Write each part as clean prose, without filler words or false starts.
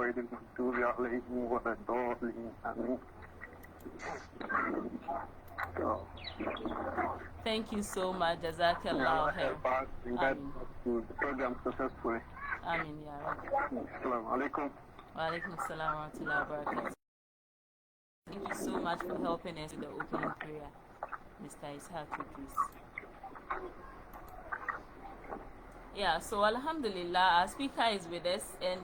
غير المغضوب عليهم ولا الضالين آمين. Thank you so much. Jazakallah khair. We got to the program successfully. Amin ya Rabbi. Assalamu alaikum. Wa alaikum assalam wa rahmatullahi wa barakatuh. Thank you so much for helping us with the opening prayer, Mr. Ishaq, please. Yeah, so Alhamdulillah, our speaker is with us, and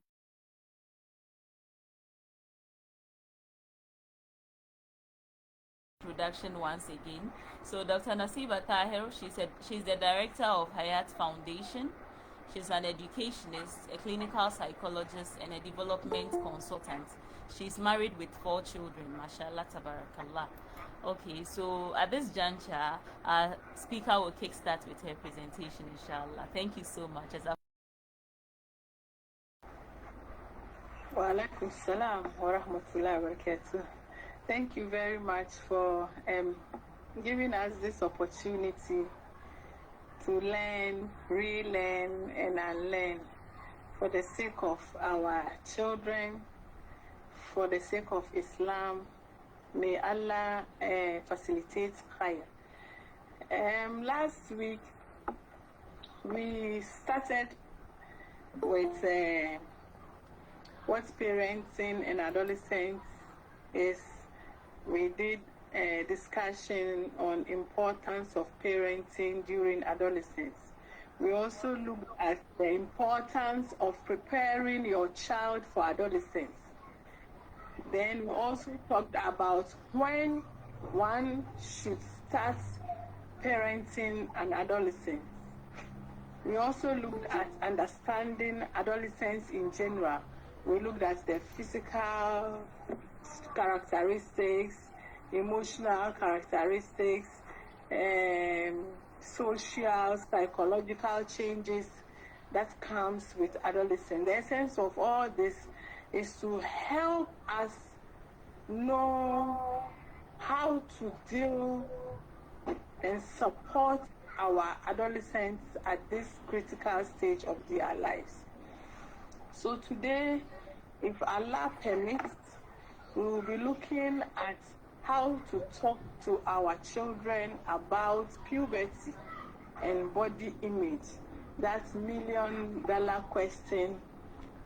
introduction once again. So Dr. Nasiba Tahiru, she's the director of Hayat Foundation. She's an educationist, a clinical psychologist, and a development consultant. She's married with 4 children, mashallah, tabarakallah. Okay, so at this juncture, our speaker will kickstart with her presentation, inshallah. Thank you so much. Wa alaikum salam wa rahmatullahi wa barakatuh. Thank you very much for giving us this opportunity to learn, relearn, and unlearn for the sake of our children, for the sake of Islam. May Allah facilitate khair. Last week, we started with what parenting and adolescence is. We did a discussion on importance of parenting during adolescence. We also looked at the importance of preparing your child for adolescence. Then we also talked about when one should start parenting an adolescent. We also looked at understanding adolescence in general. We looked at the physical characteristics, emotional characteristics, social, psychological changes that comes with adolescence. The essence of all this is to help us know how to deal and support our adolescents at this critical stage of their lives. So today, if Allah permits, we will be looking at how to talk to our children about puberty and body image. That $1,000,000 question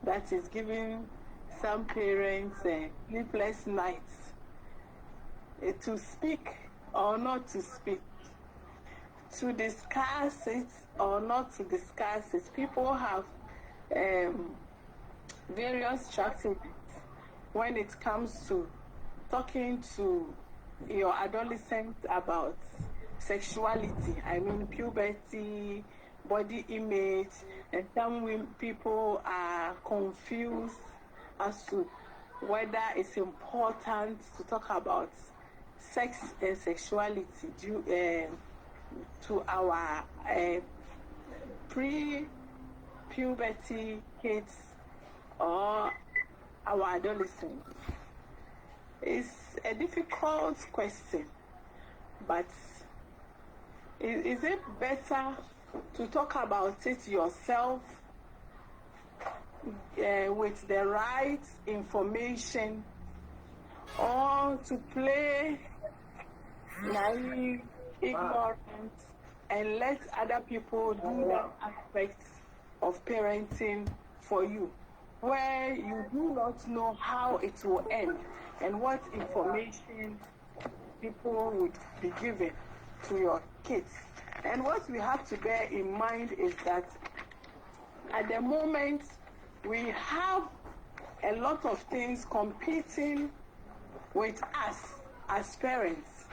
that is giving some parents sleepless nights to speak or not to speak, to discuss it or not to discuss it. People have various strategies when it comes to talking to your adolescent about sexuality. I mean, puberty, body image, and some people are confused as to whether it's important to talk about sex and sexuality to our pre-puberty kids or our adolescents. It's a difficult question, but is it better to talk about it yourself with the right information, or to play naive, ignorant, and let other people do that aspect of parenting for you, where you do not know how it will end and what information people would be given to your kids. And what we have to bear in mind is that at the moment, we have a lot of things competing with us as parents.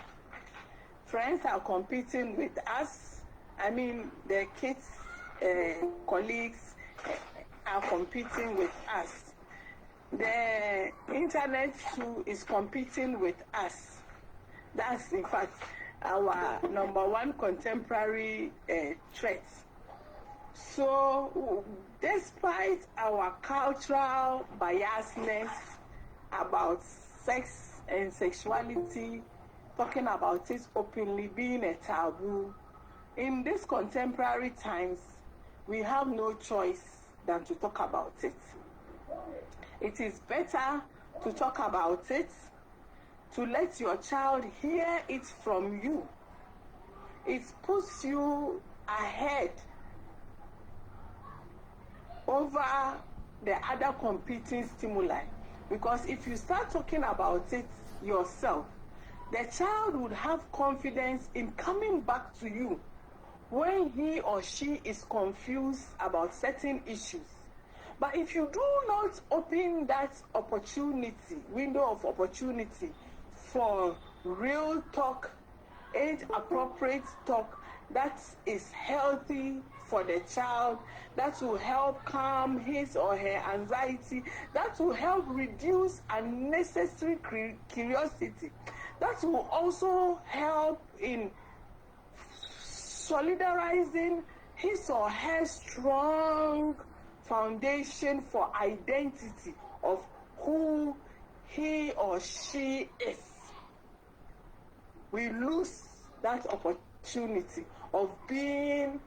Friends are competing with us. I mean, the kids, colleagues are competing with us. The internet too is competing with us. That's in fact our #1 contemporary threat. So despite our cultural biasness about sex and sexuality, talking about it openly being a taboo, in these contemporary times, we have no choice than to talk about it. It is better to talk about it, to let your child hear it from you. It puts you ahead over the other competing stimuli. Because if you start talking about it yourself, the child would have confidence in coming back to you when he or she is confused about certain issues. But if you do not open that window of opportunity for real talk, age-appropriate talk that is healthy for the child, that will help calm his or her anxiety, that will help reduce unnecessary curiosity, that will also help in solidarizing his or her strong foundation for identity of who he or she is. We lose that opportunity of being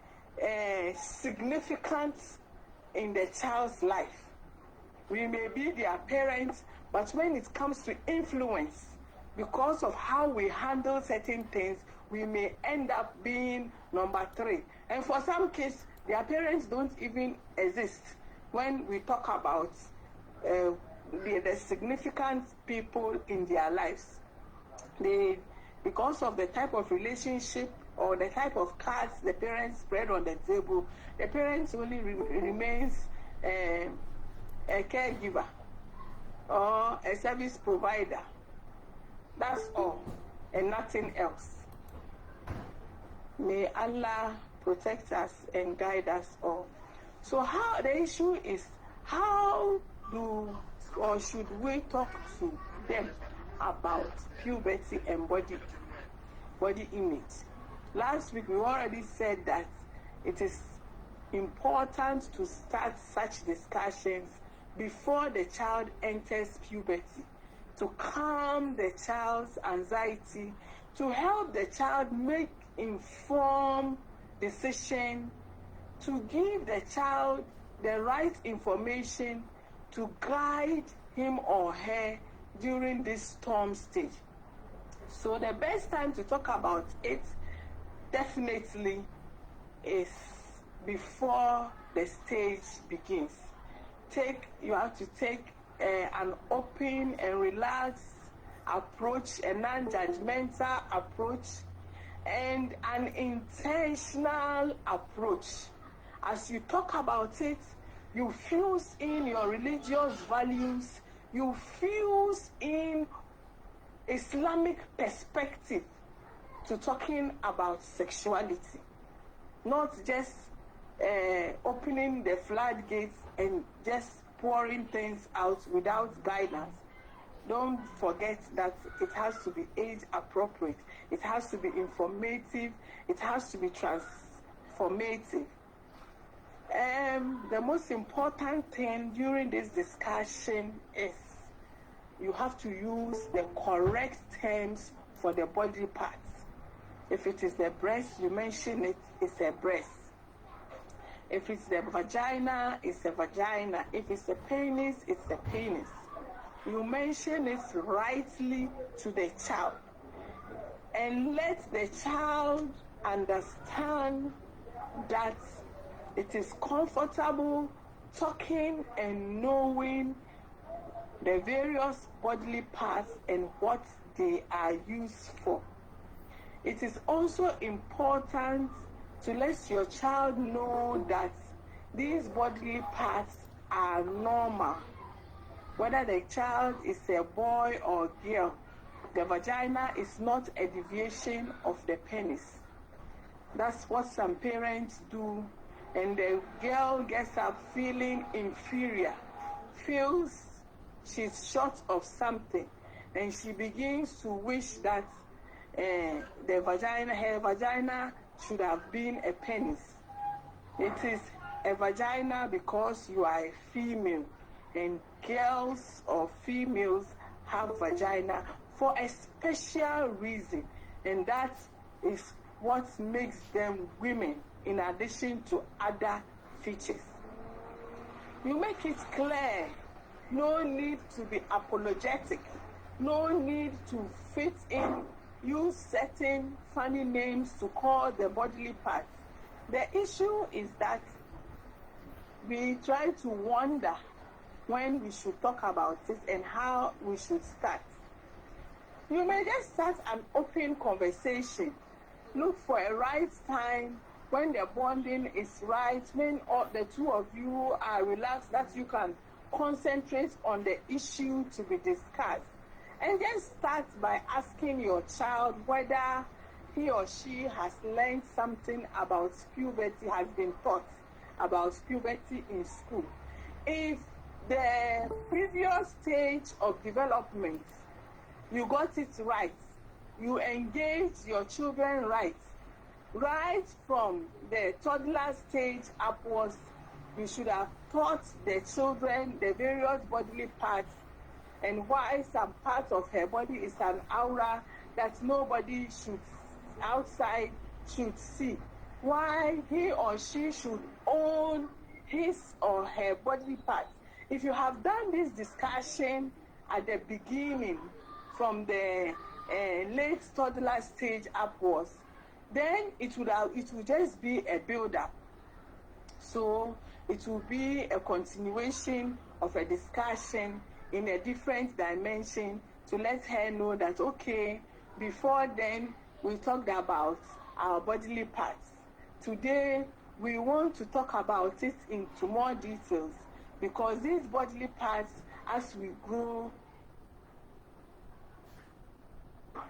significant in the child's life. We may be their parents, but when it comes to influence, because of how we handle certain things, we may end up being number 3. And for some kids, their parents don't even exist when we talk about the significant people in their lives. Because of the type of relationship or the type of cards the parents spread on the table, the parents only remains a caregiver or a service provider. That's all, and nothing else. May Allah protect us and guide us all. So the issue is, how should we talk to them about puberty and body image? Last week we already said that it is important to start such discussions before the child enters puberty, to calm the child's anxiety, to help the child make informed decision, to give the child the right information to guide him or her during this storm stage. So the best time to talk about it definitely is before the stage begins. You have to take an open and relaxed approach, a non-judgmental approach, and an intentional approach. As you talk about it, you fuse in your religious values, you fuse in Islamic perspective to talking about sexuality, not just opening the floodgates and just pouring things out without guidance. Don't forget that it has to be age appropriate, it has to be informative, it has to be transformative. The most important thing during this discussion is you have to use the correct terms for the body parts. If it is the breast, you mention it's a breast. If it's the vagina, it's a vagina. If it's a penis, it's a penis. You mention it rightly to the child. And let the child understand that it is comfortable talking and knowing the various bodily parts and what they are used for. It is also important to let your child know that these bodily parts are normal. Whether the child is a boy or girl, the vagina is not a deviation of the penis. That's what some parents do, and the girl gets up feeling inferior, feels she's short of something, and she begins to wish that her vagina should have been a penis. It is a vagina because you are a female, and girls or females have vagina for a special reason, and that is what makes them women in addition to other features. You make it clear No need to be apologetic. No need to fit in, use certain funny names to call the bodily parts. The issue is that we try to wonder when we should talk about it and how we should start. You may just start an open conversation. Look for a right time when the bonding is right, when all the two of you are relaxed, that you can concentrate on the issue to be discussed. And just start by asking your child whether he or she has learned something about puberty, has been taught about puberty in school. If the previous stage of development, you got it right, you engage your children right from the toddler stage upwards, you should have taught the children the various bodily parts and why some part of her body is an aura that nobody should outside should see, why he or she should own his or her bodily parts. If you have done this discussion at the beginning, from the late toddler stage upwards, then it will just be a build-up. So it will be a continuation of a discussion in a different dimension to let her know that, okay, before then we talked about our bodily parts. Today we want to talk about it into more details, because these bodily parts, as we grow,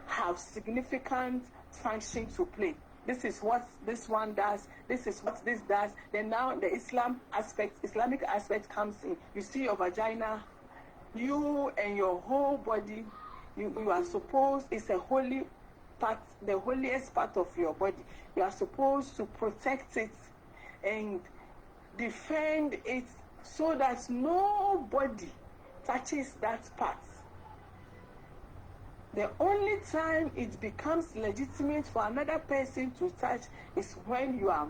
have significant function to play. This is what this one does, this is what this does. Then now the Islamic aspect comes in. You see your vagina, you and your whole body, you are supposed, it's a holy part, the holiest part of your body. You are supposed to protect it and defend it so that nobody touches that part. The only time it becomes legitimate for another person to touch is when you are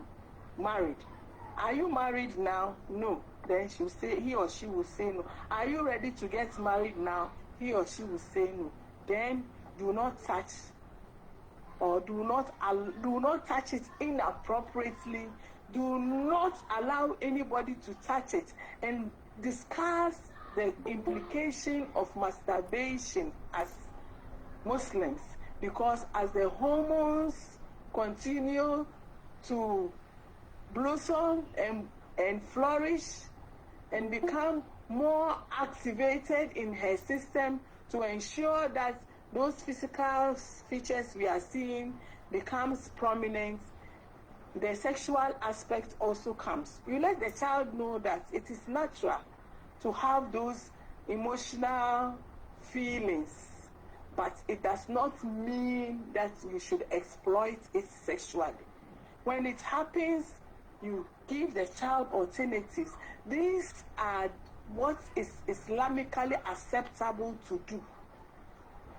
married. Are you married now? No. Then she will say, he or she will say no. Are you ready to get married now? He or she will say no. Then do not touch, or do not touch it inappropriately. Do not allow anybody to touch it, and discuss the implication of masturbation as Muslims, because as the hormones continue to blossom and flourish and become more activated in her system to ensure that those physical features we are seeing becomes prominent, the sexual aspect also comes. You let the child know that it is natural to have those emotional feelings, but it does not mean that you should exploit it sexually. When it happens, you give the child alternatives. These are what is Islamically acceptable to do.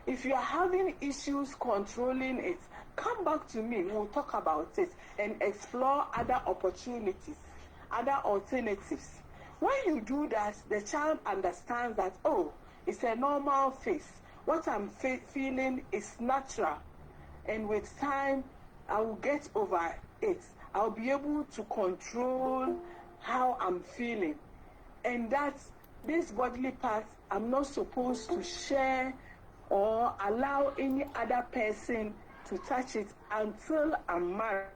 If you are having issues controlling it, come back to me. We'll talk about it and explore other opportunities, other alternatives. When you do that, the child understands that, oh, it's a normal phase. What I'm feeling is natural, and with time, I will get over it. I'll be able to control how I'm feeling, and that these bodily parts, I'm not supposed to share or allow any other person to touch it until I'm married.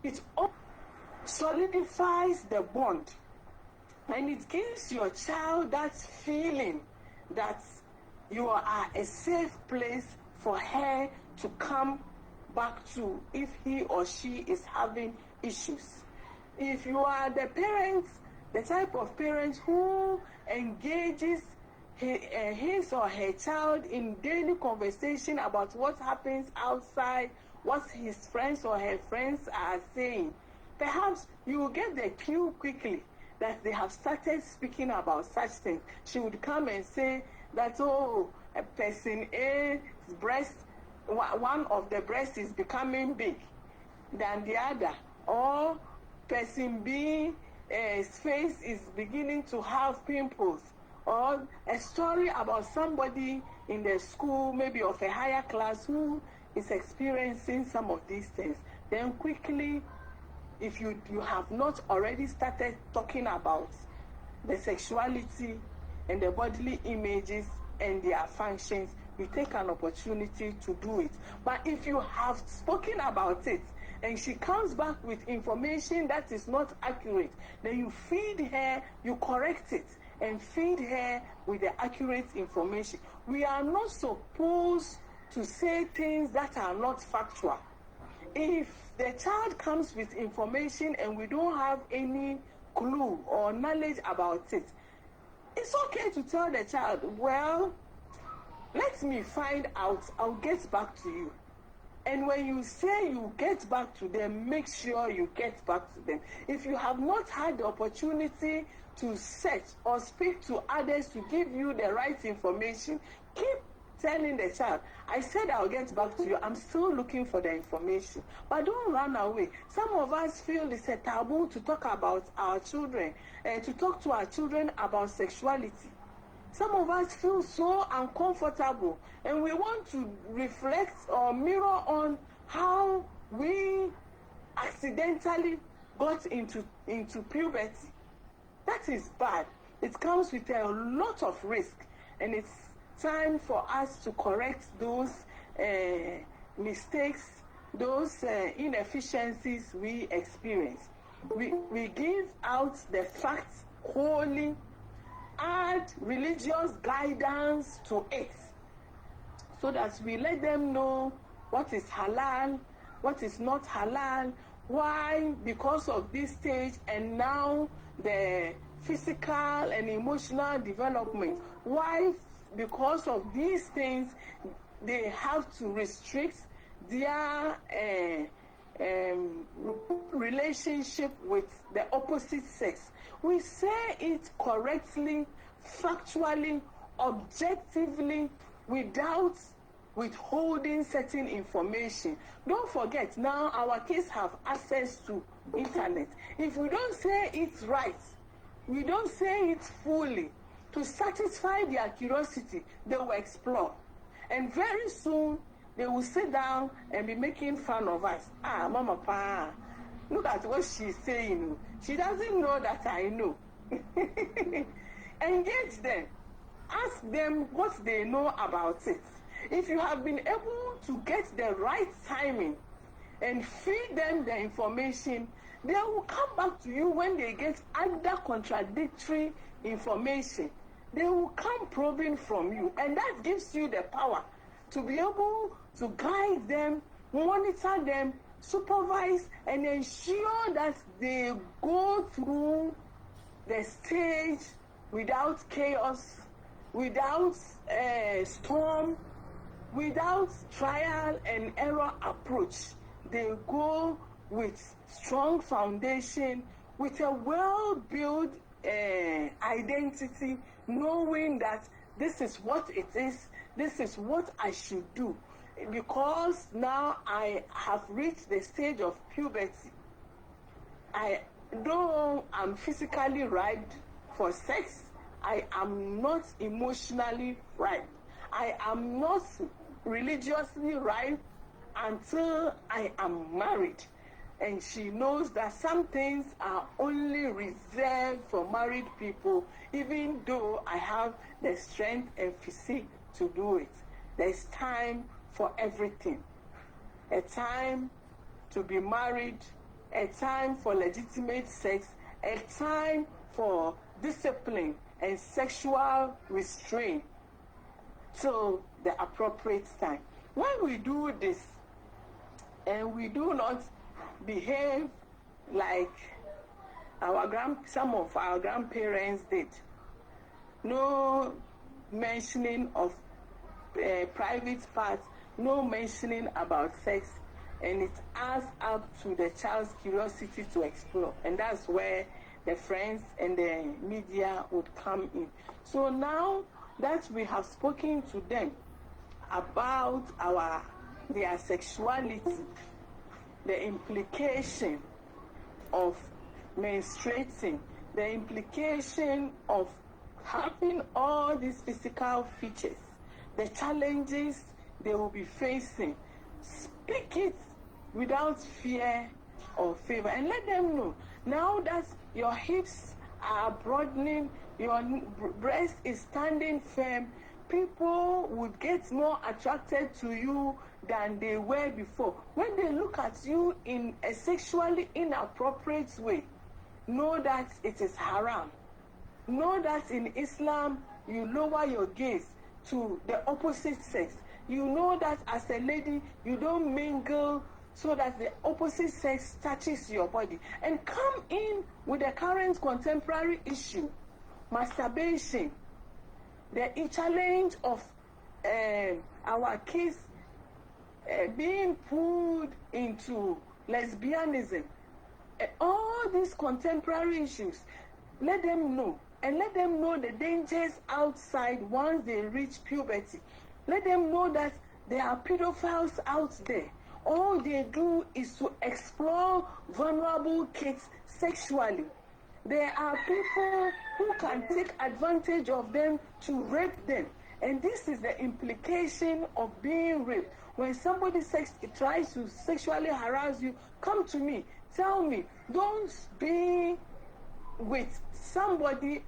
It solidifies the bond, and it gives your child that feeling that you are a safe place for her to come back to if he or she is having issues. If you are the parents, the type of parents who engages his or her child in daily conversation about what happens outside, what his friends or her friends are saying, perhaps you will get the cue quickly that they have started speaking about such things. She would come and say that, oh, a person A's breast one of the breasts is becoming big than the other, or person B his face is beginning to have pimples, or a story about somebody in the school, maybe of a higher class, who is experiencing some of these things, then quickly, if you have not already started talking about the sexuality and the bodily images and their functions, you take an opportunity to do it. But if you have spoken about it and she comes back with information that is not accurate, then you feed her, you correct it, and feed her with the accurate information. We are not supposed to say things that are not factual. If the child comes with information and we don't have any clue or knowledge about it, it's okay to tell the child, well, let me find out, I'll get back to you. And when you say you get back to them, make sure you get back to them. If you have not had the opportunity to search or speak to others to give you the right information, keep telling the child, I said I'll get back to you, I'm still looking for the information. But don't run away. Some of us feel it's a taboo to talk about our children and to talk to our children about sexuality. Some of us feel so uncomfortable, and we want to reflect or mirror on how we accidentally got into puberty. That is bad. It comes with a lot of risk, and it's time for us to correct those mistakes, those inefficiencies we experience. We give out the facts wholly, add religious guidance to it, so that we let them know what is halal, what is not halal, why, because of this stage, and now the physical and emotional development, why, because of these things, they have to restrict their relationship with the opposite sex. We say it correctly, factually, objectively, without withholding certain information. Don't forget, now our kids have access to internet. If we don't say it right, we don't say it fully, to satisfy their curiosity, they will explore. And very soon, they will sit down and be making fun of us. Ah, Mama, Pa, look at what she's saying. She doesn't know that I know. Engage them. Ask them what they know about it. If you have been able to get the right timing and feed them the information, they will come back to you when they get other contradictory information. They will come probing from you, and that gives you the power to be able to guide them, monitor them, supervise, and ensure that they go through the stage without chaos, without storm, without trial and error approach. They go with strong foundation, with a well-built identity, knowing that this is what it is, this is what I should do. Because now I have reached the stage of puberty, though I'm physically ripe for sex, I am not emotionally ripe. I am not religiously ripe until I am married. And she knows that some things are only reserved for married people, even though I have the strength and physique to do it. There's time for everything. A time to be married, a time for legitimate sex, a time for discipline and sexual restraint till the appropriate time. When we do this and we do not behave like some of our grandparents did, no mentioning of private parts, no mentioning about sex, and it adds up to the child's curiosity to explore, and that's where the friends and the media would come in. So now that we have spoken to them about our their sexuality, the implication of menstruating, the implication of having all these physical features, the challenges they will be facing. Speak it without fear or favor, and let them know now that your hips are broadening, your breast is standing firm, people would get more attracted to you than they were before. When they look at you in a sexually inappropriate way, know that it is haram. Know that in Islam, you lower your gaze to the opposite sex. You know that as a lady, you don't mingle so that the opposite sex touches your body. And come in with the current contemporary issue, masturbation, the challenge of our kids being pulled into lesbianism, all these contemporary issues. Let them know, and let them know the dangers outside once they reach puberty. Let them know that there are pedophiles out there. All they do is to explore vulnerable kids sexually. There are people who can take advantage of them to rape them. And this is the implication of being raped. When somebody tries to sexually harass you, come to me, tell me. Don't be with somebody,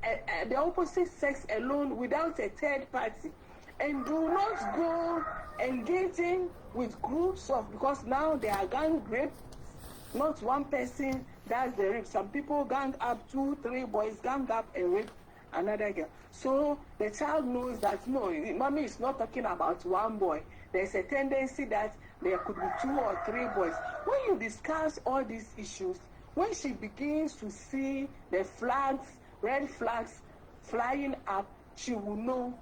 the opposite sex alone, without a third party. And do not go engaging with groups of, because now they are gang rape. Not one person does the rape. Some people gang up, 2, 3 boys gang up and rape another girl. So the child knows that no, mommy is not talking about one boy. There's a tendency that there could be 2 or 3 boys. When you discuss all these issues, when she begins to see the flags, red flags flying up, she will know,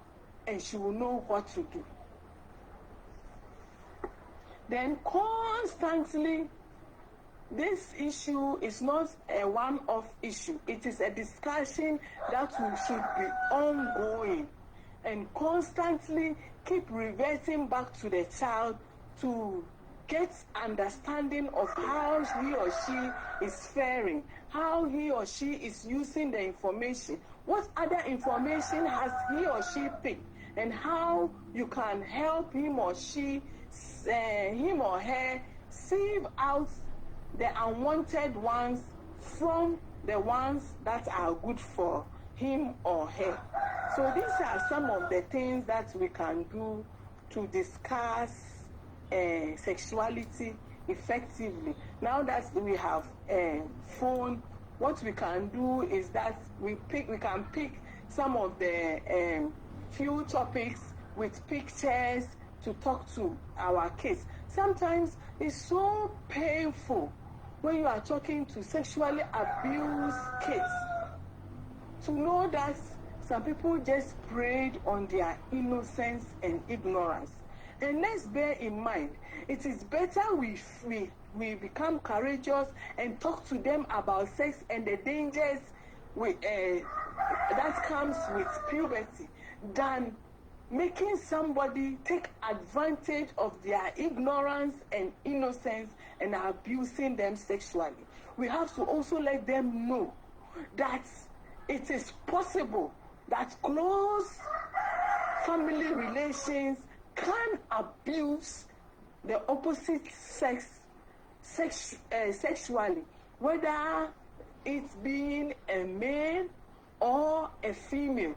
and she will know what to do. Then constantly, this issue is not a one-off issue. It is a discussion that should be ongoing, and constantly keep reverting back to the child to get understanding of how he or she is faring, how he or she is using the information, what other information has he or she picked, and how you can help him or her sieve out the unwanted ones from the ones that are good for him or her. So these are some of the things that we can do to discuss sexuality effectively. Now that we have a phone, what we can do is that we can pick some of the few topics with pictures to talk to our kids. Sometimes it's so painful when you are talking to sexually abused kids to know that some people just preyed on their innocence and ignorance. And let's bear in mind, it is better we become courageous and talk to them about sex and the dangers that comes with puberty than making somebody take advantage of their ignorance and innocence and abusing them sexually. We have to also let them know that it is possible that close family relations can abuse the opposite sex sexually, whether it's being a male or a female.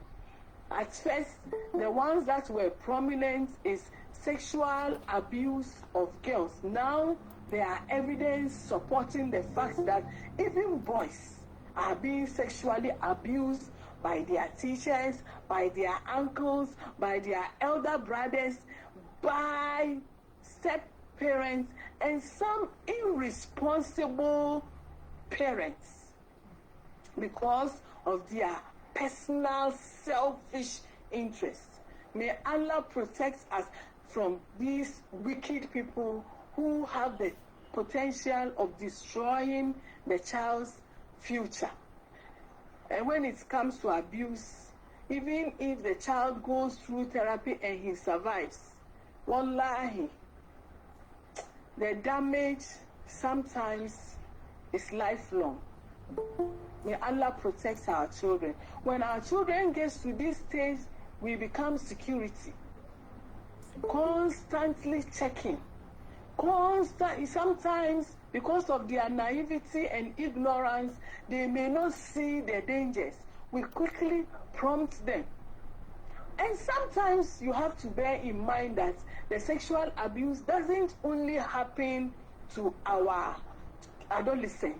At first, the ones that were prominent is sexual abuse of girls. Now, there are evidence supporting the fact that even boys are being sexually abused by their teachers, by their uncles, by their elder brothers, by step-parents, and some irresponsible parents because of their personal selfish interests. May Allah protect us from these wicked people who have the potential of destroying the child's future. And when it comes to abuse, even if the child goes through therapy and he survives, wallahi, the damage sometimes is lifelong. May Allah protect our children. When our children get to this stage, we become security. Constantly checking. Sometimes, because of their naivety and ignorance, they may not see the dangers. We quickly prompt them. And sometimes you have to bear in mind that the sexual abuse doesn't only happen to our adolescents.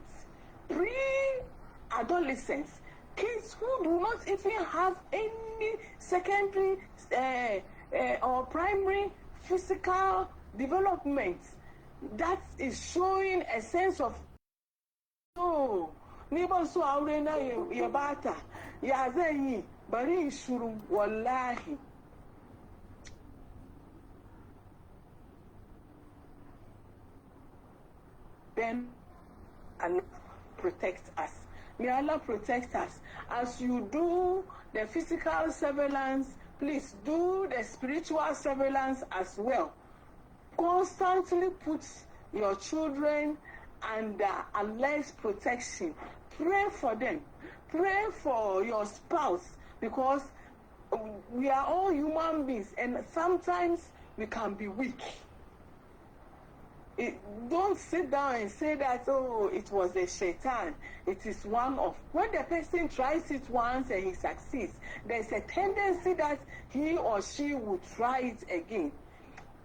Pre-adolescents, kids who do not even have any secondary or primary physical development, that is showing a sense of, oh, neighbor so aurena yabata yazenyi bari shuru wallahi. Then Allah protect us. May Allah protect us. As you do the physical surveillance, please do the spiritual surveillance as well. Constantly put your children under Allah's protection. Pray for them. Pray for your spouse, because we are all human beings and sometimes we can be weak. Don't sit down and say that, oh, it was a shaitan. It is one of. When the person tries it once and he succeeds, there's a tendency that he or she will try it again.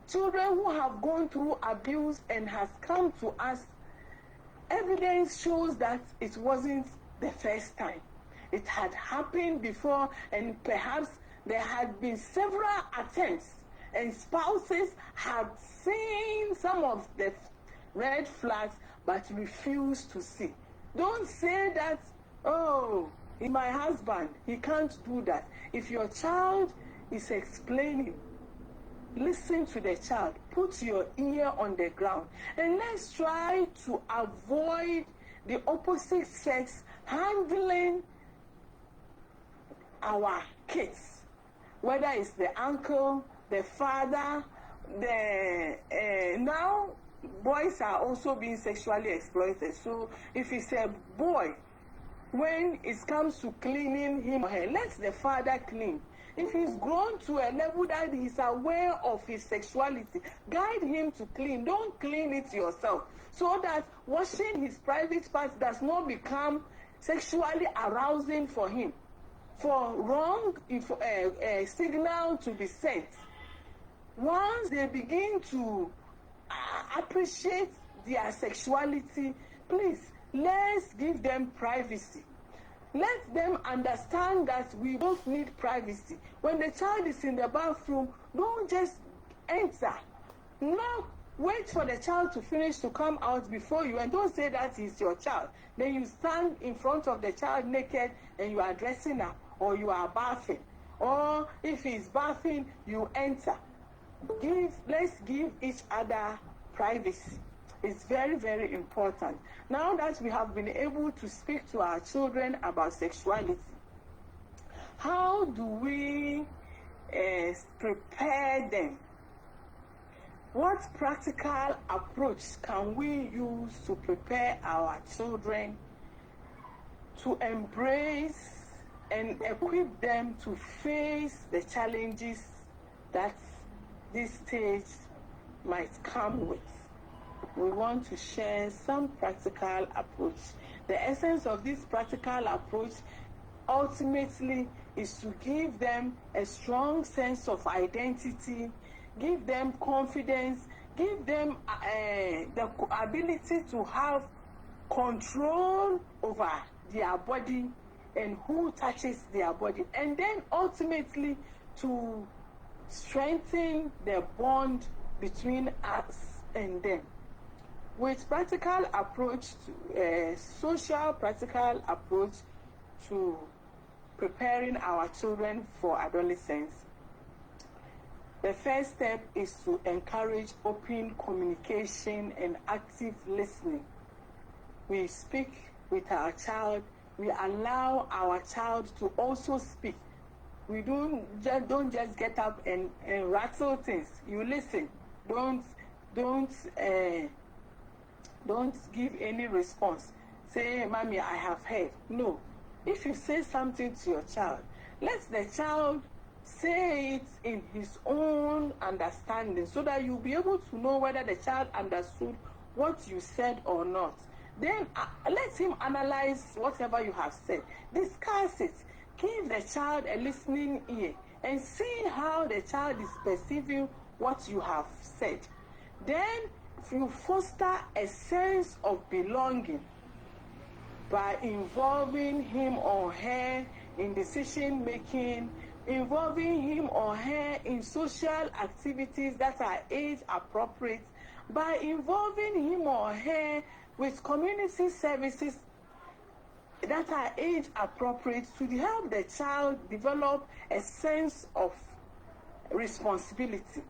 Children who have gone through abuse and has come to us, evidence shows that it wasn't the first time. It had happened before, and perhaps there had been several attempts, and spouses had seen some of the red flags but refused to see. Don't say that, oh, my husband, he can't do that. If your child is explaining, listen to the child, put your ear on the ground, and let's try to avoid the opposite sex handling our kids, whether it's the uncle, the father, now boys are also being sexually exploited. So if it's a boy, when it comes to cleaning him or her, let the father clean. If he's grown to a level that he's aware of his sexuality, guide him to clean. Don't clean it yourself, so that washing his private parts does not become sexually arousing for him, for wrong signal to be sent. Once they begin to appreciate their sexuality, please, let's give them privacy. Let them understand that we both need privacy. When the child is in the bathroom, don't just enter. No, wait for the child to finish to come out before you, and don't say that he's your child. Then you stand in front of the child naked and you are dressing up, or you are bathing. Or if he's bathing, you enter. Let's give each other privacy. It's very, very important. Now that we have been able to speak to our children about sexuality, how do we prepare them? What practical approach can we use to prepare our children to embrace and equip them to face the challenges that this stage might come with? We want to share some practical approach. The essence of this practical approach ultimately is to give them a strong sense of identity, give them confidence, give them the ability to have control over their body and who touches their body, and then ultimately to strengthen the bond between us and them. With practical approach, social practical approach to preparing our children for adolescence, the first step is to encourage open communication and active listening. We speak with our child. We allow our child to also speak. We don't just get up and rattle things. You listen. Don't don't give any response. Say, mommy, I have heard. No. If you say something to your child, let the child say it in his own understanding, so that you'll be able to know whether the child understood what you said or not. Then let him analyze whatever you have said. Discuss it. Give the child a listening ear and see how the child is perceiving what you have said. Then you foster a sense of belonging by involving him or her in decision making, involving him or her in social activities that are age appropriate, by involving him or her with community services that are age appropriate, to help the child develop a sense of responsibility.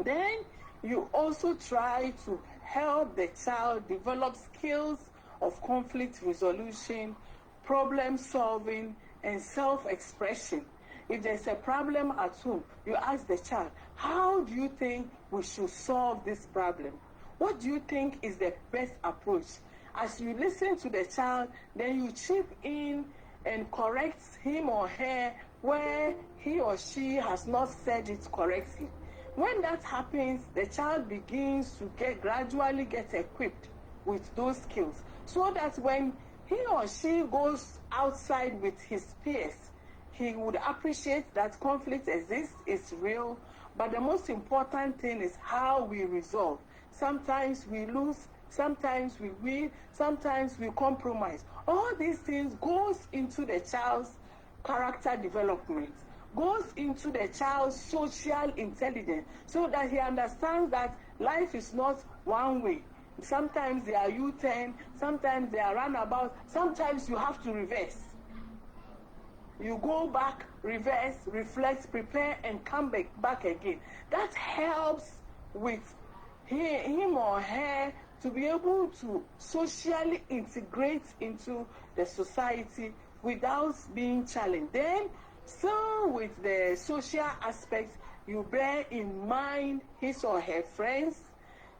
Then you also try to help the child develop skills of conflict resolution, problem solving, and self-expression. If there's a problem at home, you ask the child, how do you think we should solve this problem? What do you think is the best approach? As you listen to the child, then you chip in and correct him or her where he or she has not said it correctly. When that happens, the child begins to gradually get equipped with those skills, so that when he or she goes outside with his peers, he would appreciate that conflict exists, it's real, but the most important thing is how we resolve. Sometimes we lose, sometimes we win, sometimes we compromise. All these things goes into the child's character development, goes into the child's social intelligence, so that he understands that life is not one way. Sometimes they are U-turn, sometimes they are roundabout, sometimes you have to reverse. You go back, reverse, reflect, prepare, and come back again. That helps with him or her to be able to socially integrate into the society without being challenged. Then, so with the social aspect, you bear in mind his or her friends.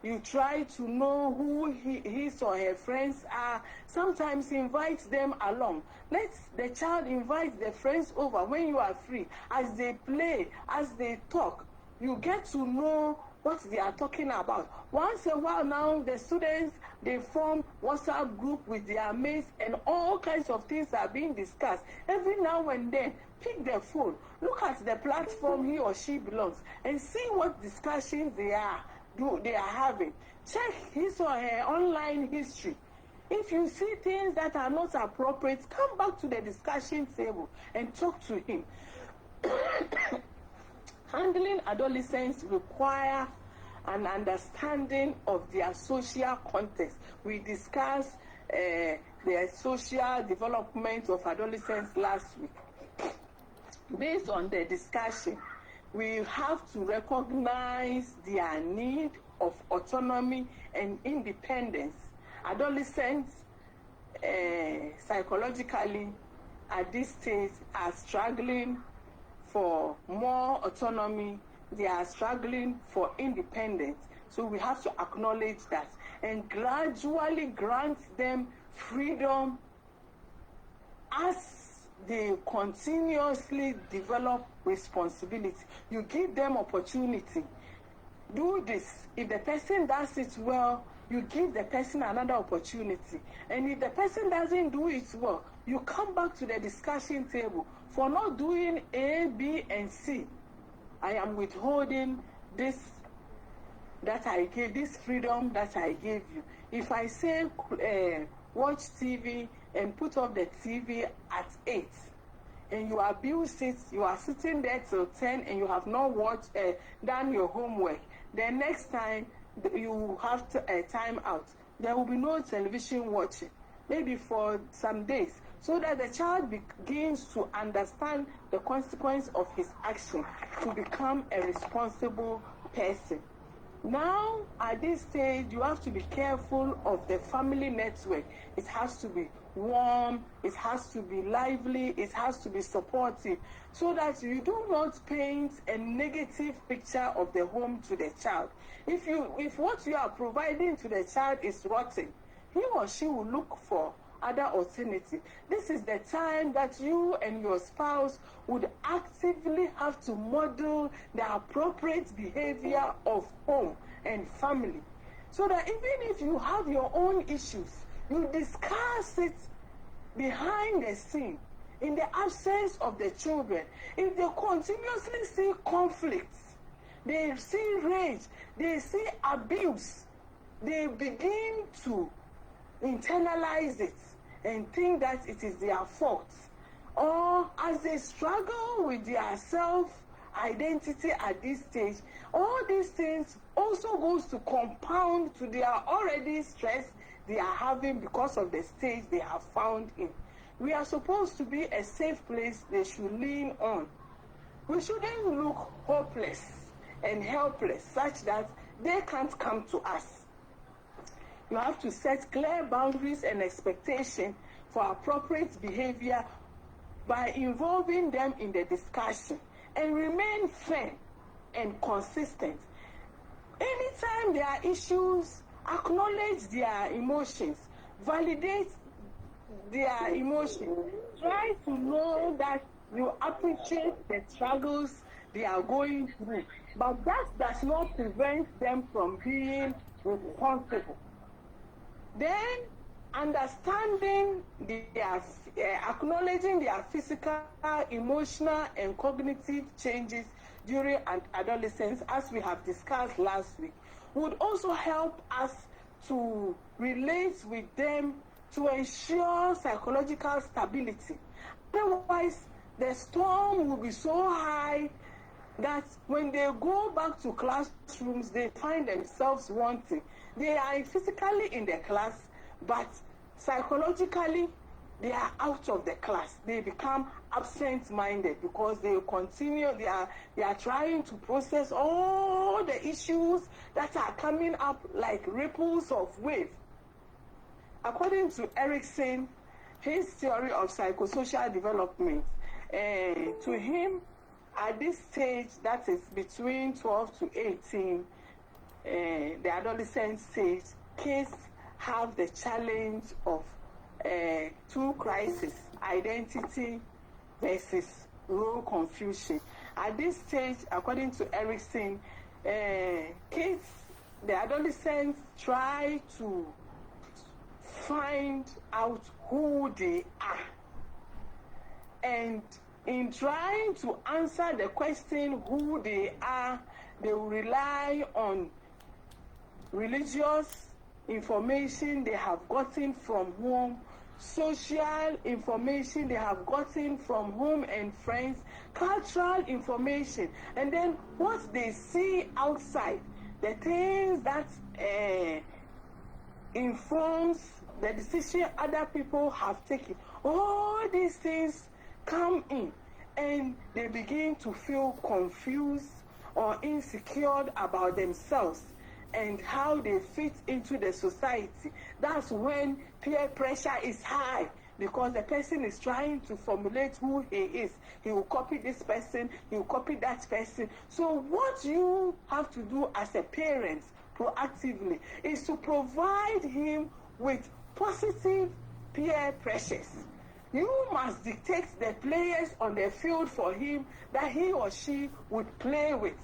You try to know who his or her friends are. Sometimes invite them along. Let the child invite the friends over when you are free. As they play, as they talk, you get to know what they are talking about. Once in a while now, the students, they form WhatsApp group with their mates, and all kinds of things are being discussed. Every now and then, pick the phone, look at the platform he or she belongs, and see what discussions they are having. Check his or her online history. If you see things that are not appropriate, come back to the discussion table and talk to him. Handling adolescents require an understanding of their social context. We discussed the social development of adolescents last week. Based on the discussion, we have to recognize their need of autonomy and independence. Adolescents psychologically at this stage are struggling for more autonomy. They are struggling for independence. So we have to acknowledge that and gradually grant them freedom as they continuously develop responsibility. You give them opportunity. Do this. If the person does it well, you give the person another opportunity. And if the person doesn't do it well, you come back to the discussion table. For not doing A, B, and C, I am withholding this that I gave, this freedom that I gave you. If I say watch TV and put off the TV at 8, and you abuse it, you are sitting there till 10 and you have not done your homework, the next time you have time out, there will be no television watching, maybe for some days, so that the child begins to understand the consequence of his action to become a responsible person. Now, at this stage, you have to be careful of the family network. It has to be warm, it has to be lively, it has to be supportive, so that you do not paint a negative picture of the home to the child. If what you are providing to the child is rotten, he or she will look for other alternatives. This is the time that you and your spouse would actively have to model the appropriate behavior of home and family, so that even if you have your own issues, you discuss it behind the scene in the absence of the children. If they continuously see conflicts, they see rage, they see abuse, they begin to internalize it and think that it is their fault. Or as they struggle with their self-identity at this stage, all these things also goes to compound to their already stress they are having because of the stage they have found in. We are supposed to be a safe place they should lean on. We shouldn't look hopeless and helpless such that they can't come to us. You have to set clear boundaries and expectations for appropriate behavior by involving them in the discussion, and remain firm and consistent. Anytime there are issues, acknowledge their emotions, validate their emotions. Try to know that you appreciate the struggles they are going through, but that does not prevent them from being responsible. Then, understanding their, acknowledging their physical, emotional, and cognitive changes during adolescence, as we have discussed last week, would also help us to relate with them to ensure psychological stability. Otherwise, the storm will be so high that when they go back to classrooms, they find themselves wanting. They are physically in the class, but psychologically, they are out of the class. They become absent-minded because they continue, they are trying to process all the issues that are coming up like ripples of wave. According to Erikson, his theory of psychosocial development, to him, at this stage, that is between 12 to 18, the adolescent stage, kids have the challenge of two crises: identity versus role confusion. At this stage, according to Erikson, kids, the adolescents, try to find out who they are, and in trying to answer the question who they are, they will rely on religious information they have gotten from home, social information they have gotten from home and friends, cultural information, and then what they see outside, the things that informs the decision other people have taken. All these things come in, and they begin to feel confused or insecure about themselves and how they fit into the society. That's when peer pressure is high, because the person is trying to formulate who he is. He will copy this person, he will copy that person. So what you have to do as a parent proactively is to provide him with positive peer pressures. You must dictate the players on the field for him that he or she would play with.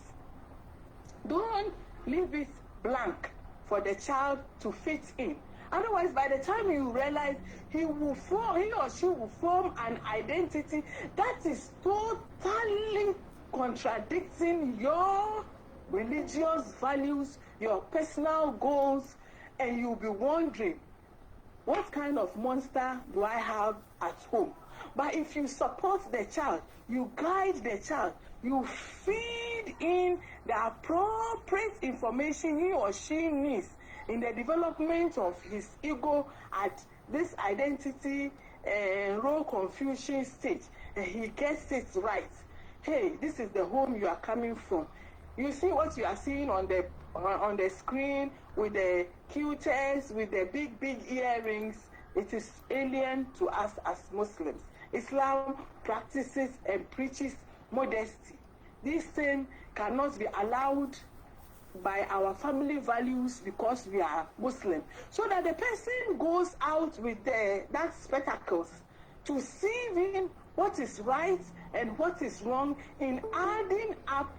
Don't leave it blank for the child to fit in. Otherwise, by the time you realize, he or she will form an identity that is totally contradicting your religious values, your personal goals, and you'll be wondering, what kind of monster do I have at home? But if you support the child, you guide the child, you feed in the appropriate information he or she needs in the development of his ego at this identity role confusion stage, and he gets it right. Hey, this is the home you are coming from. You see what you are seeing on the on the screen with the cutest, with the big earrings, it is alien to us as Muslims. Islam practices and preaches modesty. This thing cannot be allowed by our family values because we are Muslim. So that the person goes out with that spectacles to see in what is right and what is wrong in adding up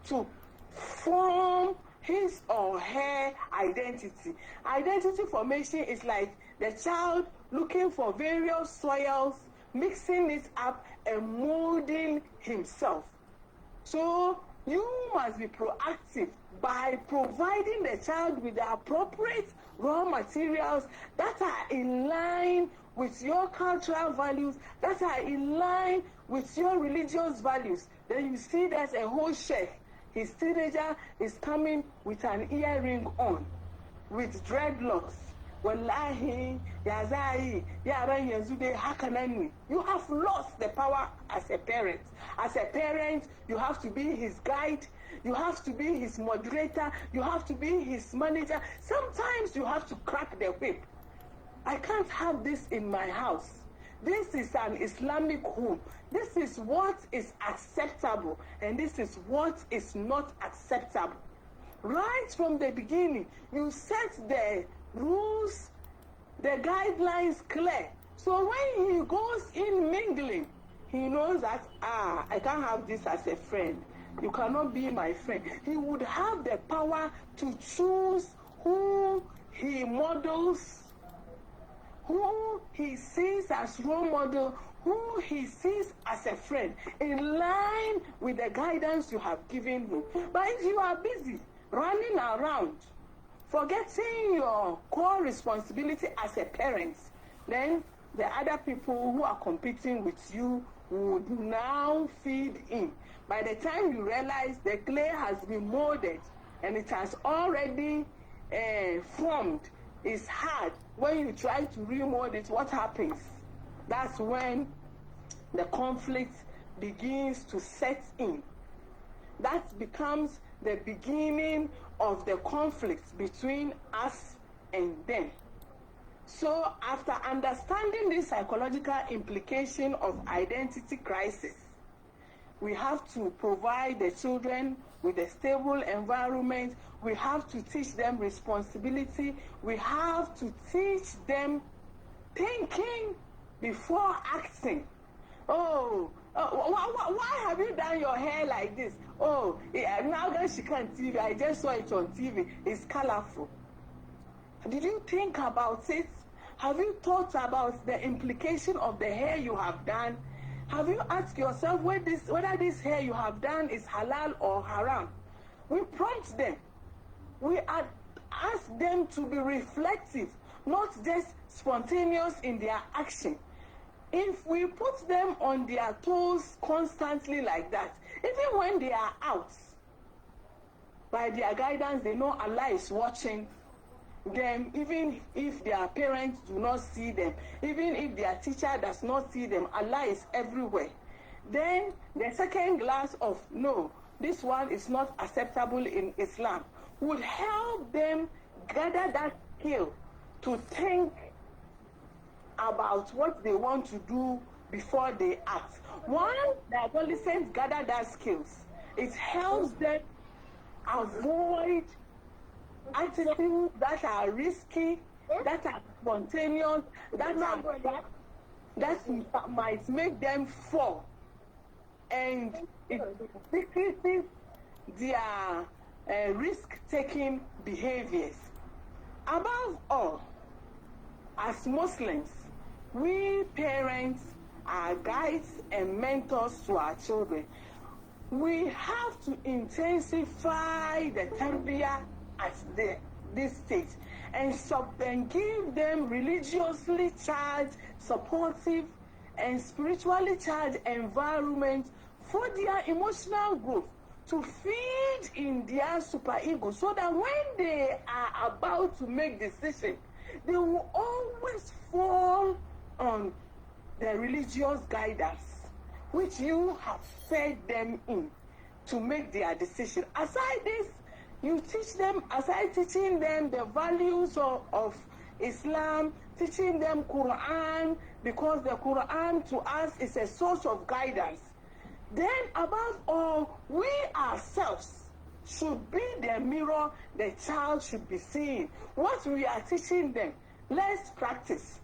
to form his or her identity. Identity formation is like the child looking for various soils, mixing it up and molding himself. So you must be proactive by providing the child with the appropriate raw materials that are in line with your cultural values, that are in line with your religious values. Then you see there's a whole sheikh. His teenager is coming with an earring on, with dreadlocks. Wallahi, yazai, yaran yanzude hakanani. You have lost the power as a parent. As a parent, you have to be his guide. You have to be his moderator. You have to be his manager. Sometimes you have to crack the whip. I can't have this in my house. This is an Islamic home. This is what is acceptable and this is what is not acceptable. Right from the beginning, you set the rules, the guidelines clear. So when he goes in mingling, he knows that, I can't have this as a friend. You cannot be my friend. He would have the power to choose who he models, who he sees as role model, who he sees as a friend, in line with the guidance you have given him. But if you are busy running around, forgetting your core responsibility as a parent, then the other people who are competing with you would now feed in. By the time you realize the clay has been molded and it has already formed, it's hard. When you try to remold it, what happens? That's when the conflict begins to set in. That becomes the beginning of the conflict between us and them. So after understanding the psychological implication of identity crisis, we have to provide the children with a stable environment. We have to teach them responsibility. We have to teach them thinking before acting. Why have you done your hair like this? Now that she can't TV, I just saw it on TV. It's colorful. Did you think about it? Have you thought about the implication of the hair you have done? Have you asked yourself whether this hair you have done is halal or haram? We prompt them. We ask them to be reflective, not just spontaneous in their action. If we put them on their toes constantly like that, even when they are out, by their guidance, they know Allah is watching them, even if their parents do not see them, even if their teacher does not see them, Allah is everywhere. Then the second glass of no, this one is not acceptable in Islam, would help them gather that skill to think about what they want to do before they act. Once the adolescents gather that skills, it helps them avoid attitudes that are risky, that are spontaneous, that might make them fall, and it decreases their risk-taking behaviors. Above all, as Muslims, we parents are guides and mentors to our children. We have to intensify the tarbiyah at this stage and give them religiously charged, supportive, and spiritually charged environment for their emotional growth, to feed in their superego, so that when they are about to make decisions, they will always fall on the religious guidance which you have fed them in to make their decision. Aside this, You teach them, aside teaching them the values of Islam, teaching them Quran, because the Quran to us is a source of guidance. Then above all, we ourselves should be the mirror the child should be seeing. What we are teaching them, let's practice.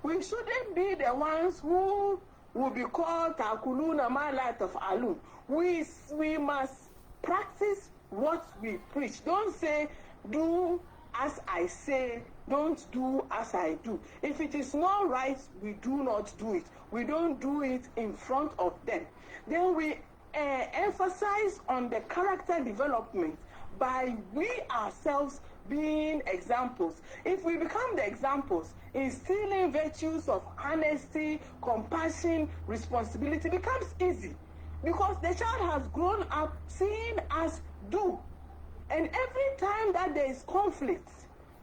We shouldn't be the ones who will be called takuluna ma la taf'alun. We must practice what we preach. Don't say, do as I say, don't do as I do. If it is not right, we do not do it. We don't do it in front of them. Then we emphasize on the character development by we ourselves being examples. If we become the examples, instilling virtues of honesty, compassion, responsibility becomes easy, because the child has grown up seeing us do. And every time that there is conflict,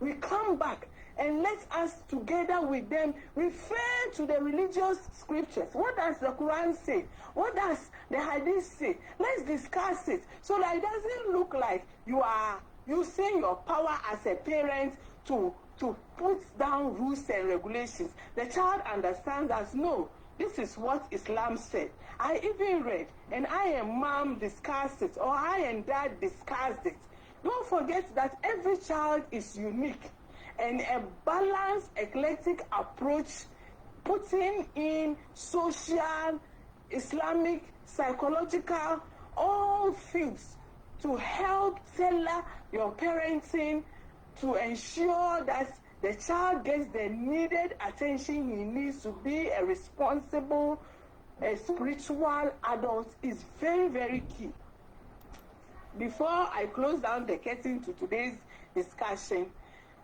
we come back and let us together with them refer to the religious scriptures. What does the Quran say? What does the Hadith say? Let's discuss it, so that it doesn't look like you are using your power as a parent to put down rules and regulations. The child understands that no, this is what Islam said. I even read, and I and mom discussed it, or I and dad discussed it. Don't forget that every child is unique, and a balanced, eclectic approach, putting in social, Islamic, psychological, all fields to help tailor your parenting to ensure that the child gets the needed attention he needs to be a responsible, a spiritual adult is very, very key. Before I close down the curtain to today's discussion,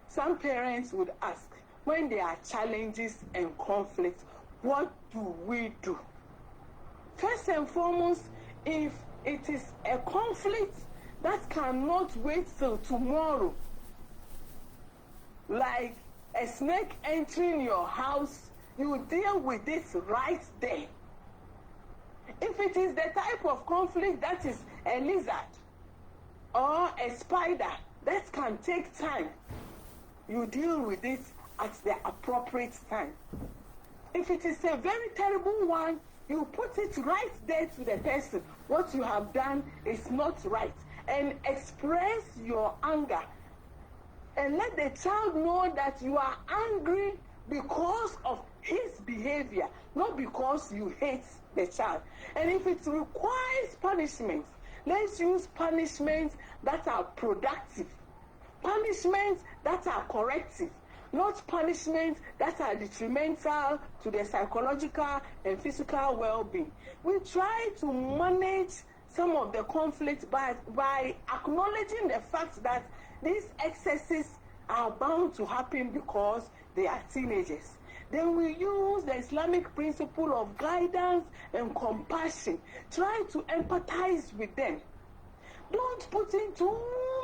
some parents would ask, when there are challenges and conflicts, what do we do? First and foremost, if it is a conflict that cannot wait till tomorrow, like a snake entering your house, you deal with it right there. If it is the type of conflict that is a lizard or a spider that can take time, you deal with it at the appropriate time. If it is a very terrible one, you put it right there to the person. What you have done is not right. And express your anger. And let the child know that you are angry because of his behavior, not because you hate the child. And if it requires punishment, let's use punishments that are productive, punishments that are corrective, not punishments that are detrimental to the psychological and physical well-being. We try to manage some of the conflicts by acknowledging the fact that these excesses are bound to happen because they are teenagers. Then we use the Islamic principle of guidance and compassion. Try to empathize with them. Don't put in too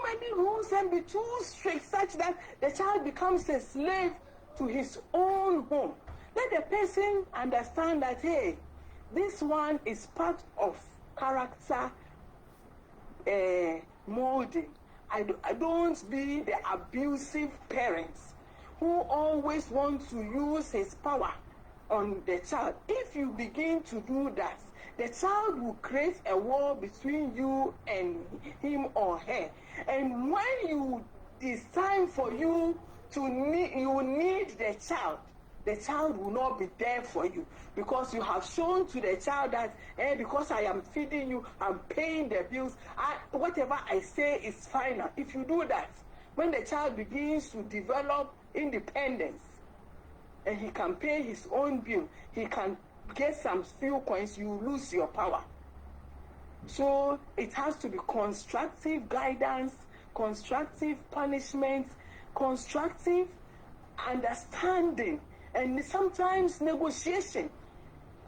many rules and be too strict such that the child becomes a slave to his own home. Let the person understand that, hey, this one is part of character molding. I don't be the abusive parents who always want to use his power on the child. If you begin to do that, the child will create a wall between you and him or her. And when it's time for you to need the child will not be there for you, because you have shown to the child that because I am feeding you, I'm paying the bills, whatever I say is final. If you do that, when the child begins to develop independence and he can pay his own bill, he can get some few coins, you lose your power. So it has to be constructive guidance, constructive punishment, constructive understanding, and sometimes negotiation.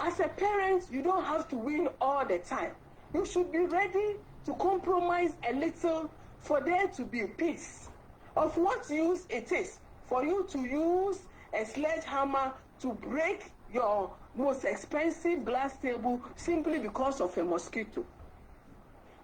As a parent, you don't have to win all the time. You should be ready to compromise a little for there to be peace. Of what use it is for you to use a sledgehammer to break your most expensive glass table simply because of a mosquito.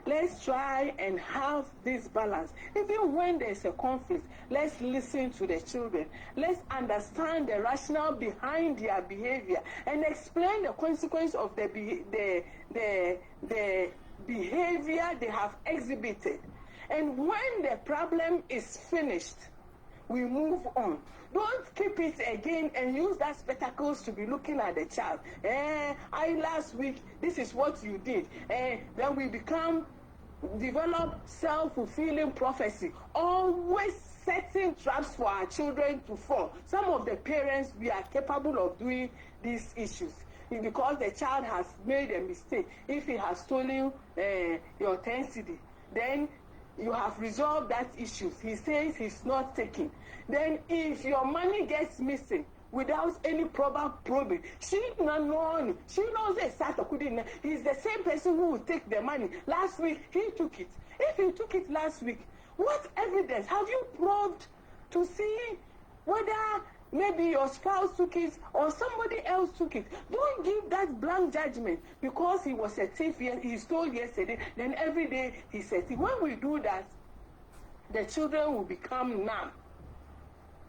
Let's try and have this balance. Even when there's a conflict, let's listen to the children. Let's understand the rationale behind their behavior and explain the consequence of the behavior they have exhibited. And when the problem is finished, we move on. Don't keep it again and use that spectacles to be looking at the child. Last week, this is what you did. Then we develop self-fulfilling prophecy. Always setting traps for our children to fall. Some of the parents, we are capable of doing these issues. Because the child has made a mistake. If he has stolen your 10 cedi, then you have resolved that issue. He says he's not taking. Then if your money gets missing without any proper probing, she knows that he's the same person who will take the money. Last week, he took it. If he took it last week, what evidence have you probed to see whether maybe your spouse took it or somebody else took it? Don't give that blank judgment because he was a thief, he stole yesterday, then every day he's a thief. When we do that, the children will become numb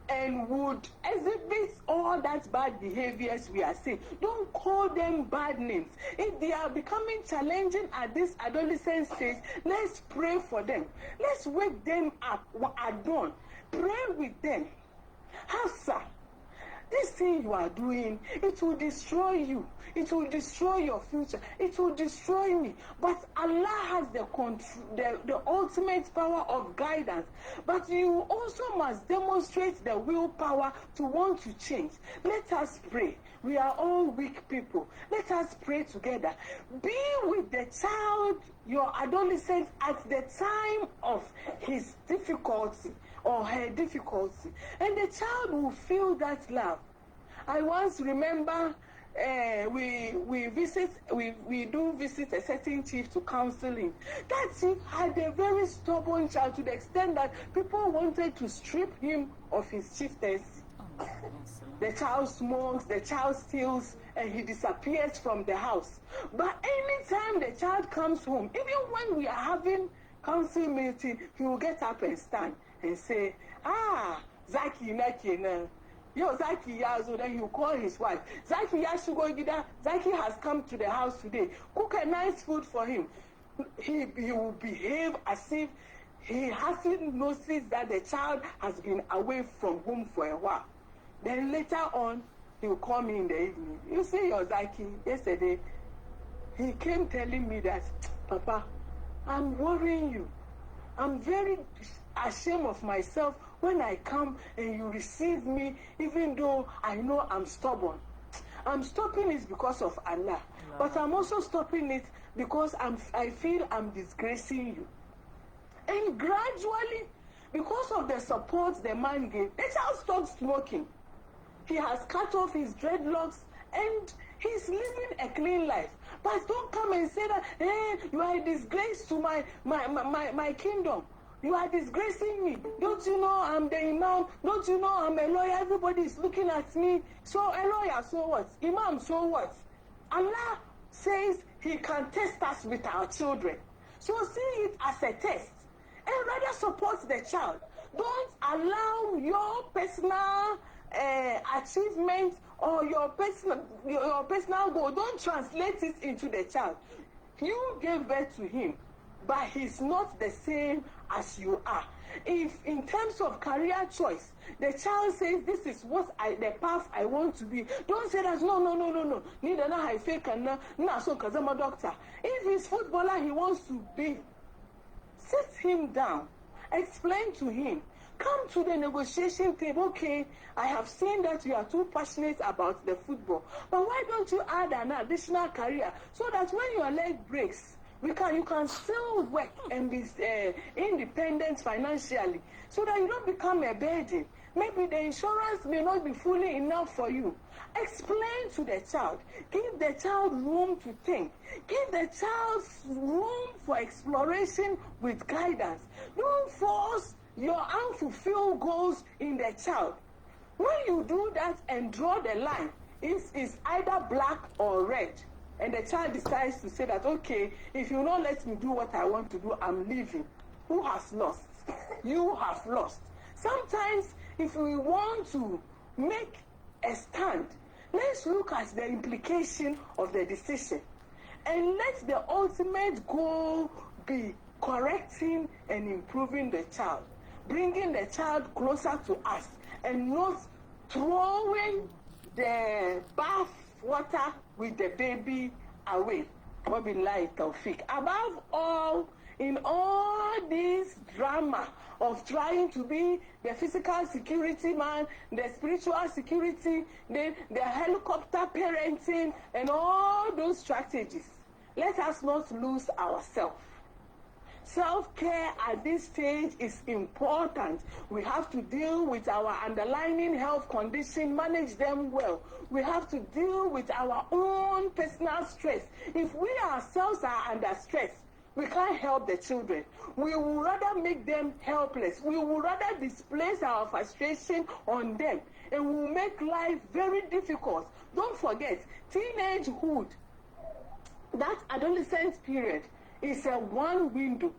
and would exhibit all that bad behaviors we are seeing. Don't call them bad names. If they are becoming challenging at this adolescent stage, let's pray for them. Let's wake them up at dawn. Pray with them. Hafsa, this thing you are doing, it will destroy you. It will destroy your future. It will destroy me. But Allah has the ultimate power of guidance. But you also must demonstrate the willpower to want to change. Let us pray. We are all weak people. Let us pray together. Be with the child, your adolescent, at the time of his difficulty or her difficulty. And the child will feel that love. I once remember we do visit a certain chief to counsel him. That chief had a very stubborn child to the extent that people wanted to strip him of his chieftaincy. The child smokes, the child steals, and he disappears from the house. But anytime the child comes home, even when we are having council meeting, he will get up and stand and say, Zaki Nakina. Yo, Zaki Yazo, then he'll call his wife. Zaki Yashugogida, Zaki has come to the house today. Cook a nice food for him. He will behave as if he hasn't noticed that the child has been away from home for a while. Then later on, he will call me in the evening. You see your Zaki, yesterday, he came telling me that, Papa, I'm worrying you. I'm very ashamed of myself when I come and you receive me, even though I know I'm stubborn. I'm stopping it because of Allah. But I'm also stopping it because I feel I'm disgracing you. And gradually, because of the support the man gave, the child stopped smoking. He has cut off his dreadlocks and he's living a clean life. But don't come and say that, you are a disgrace to my kingdom. You are disgracing me. Don't you know I'm the imam? Don't you know I'm a lawyer? Everybody is looking at me. So a lawyer, so what? Imam, so what? Allah says he can test us with our children. So see it as a test. And rather support the child. Don't allow your personal achievement or your personal goal. Don't translate it into the child. You gave birth to him, but he's not the same as you are. If in terms of career choice, the child says this is what the path I want to be, don't say that no. Neither na I fake and na so cause I'm a doctor. If he's footballer he wants to be, sit him down, explain to him. Come to the negotiation table. Okay, I have seen that you are too passionate about the football, but why don't you add an additional career so that when your leg breaks, you can still work and be independent financially, so that you don't become a burden. Maybe the insurance may not be fully enough for you. Explain to the child. Give the child room to think. Give the child room for exploration with guidance. Don't force your unfulfilled goals in the child. When you do that and draw the line, it's either black or red. and the child decides to say that, okay, if you don't let me do what I want to do, I'm leaving. Who has lost? You have lost. Sometimes, if we want to make a stand, let's look at the implication of the decision. And let the ultimate goal be correcting and improving the child, bringing the child closer to us, and not throwing the bath water with the baby away. Above all, in all this drama of trying to be the physical security man, the spiritual security, the helicopter parenting, and all those strategies, let us not lose ourselves. Self-care at this stage is important. We have to deal with our underlying health condition, manage them well. We have to deal with our own personal stress. If we ourselves are under stress, we can't help the children. We would rather make them helpless. We would rather displace our frustration on them, and we will make life very difficult. Don't forget, teenagehood, that adolescent period, is a one window.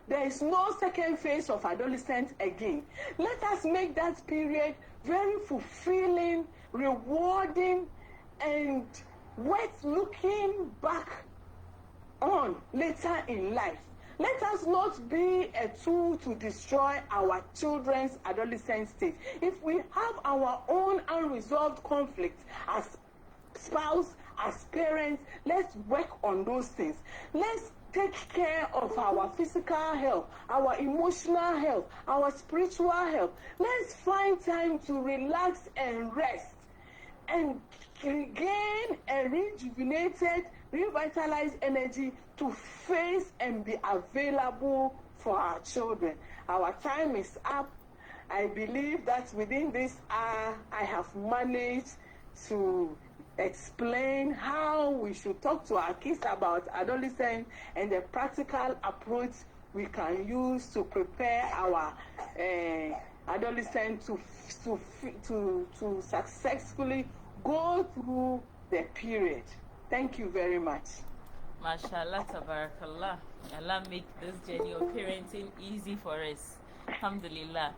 There is no second phase of adolescence again. Let us make that period very fulfilling, rewarding, and worth looking back on later in life. Let us not be a tool to destroy our children's adolescent state. If we have our own unresolved conflicts as spouse, as parents, let's work on those things. Let's take care of our physical health, our emotional health, our spiritual health. Let's find time to relax and rest and regain a rejuvenated, revitalized energy to face and be available for our children. Our time is up. I believe that within this hour, I have managed to explain how we should talk to our kids about adolescence and the practical approach we can use to prepare our adolescent to successfully go through the period. Thank you very much. Mashallah, tabarakallah. Allah make this journey of parenting easy for us. Alhamdulillah.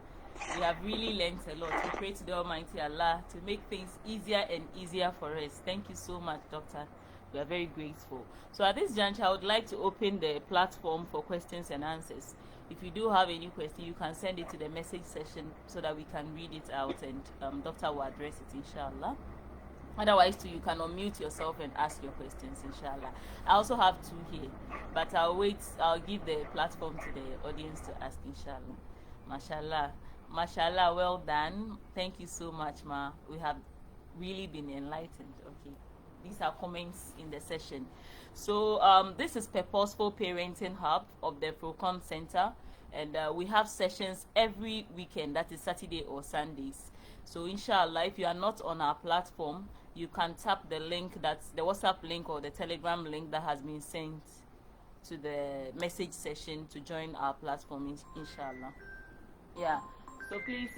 We have really learned a lot. We pray to the Almighty Allah to make things easier and easier for us. Thank you so much, Doctor. We are very grateful. So at this juncture, I would like to open the platform for questions and answers. If you do have any question, you can send it to the message session so that we can read it out and Doctor will address it, inshallah. Otherwise, too, you can unmute yourself and ask your questions, inshallah. I also have two here, but I'll give the platform to the audience to ask, inshallah. Mashallah. Mashallah, well done. Thank you so much, Ma. We have really been enlightened. Okay. These are comments in the session. So this is Purposeful Parenting Hub of the Procon Center, and we have sessions every weekend, that is Saturday or Sundays. So inshallah, if you are not on our platform, you can tap the link, that's the WhatsApp link or the Telegram link that has been sent to the message session to join our platform, inshallah. Yeah. So please,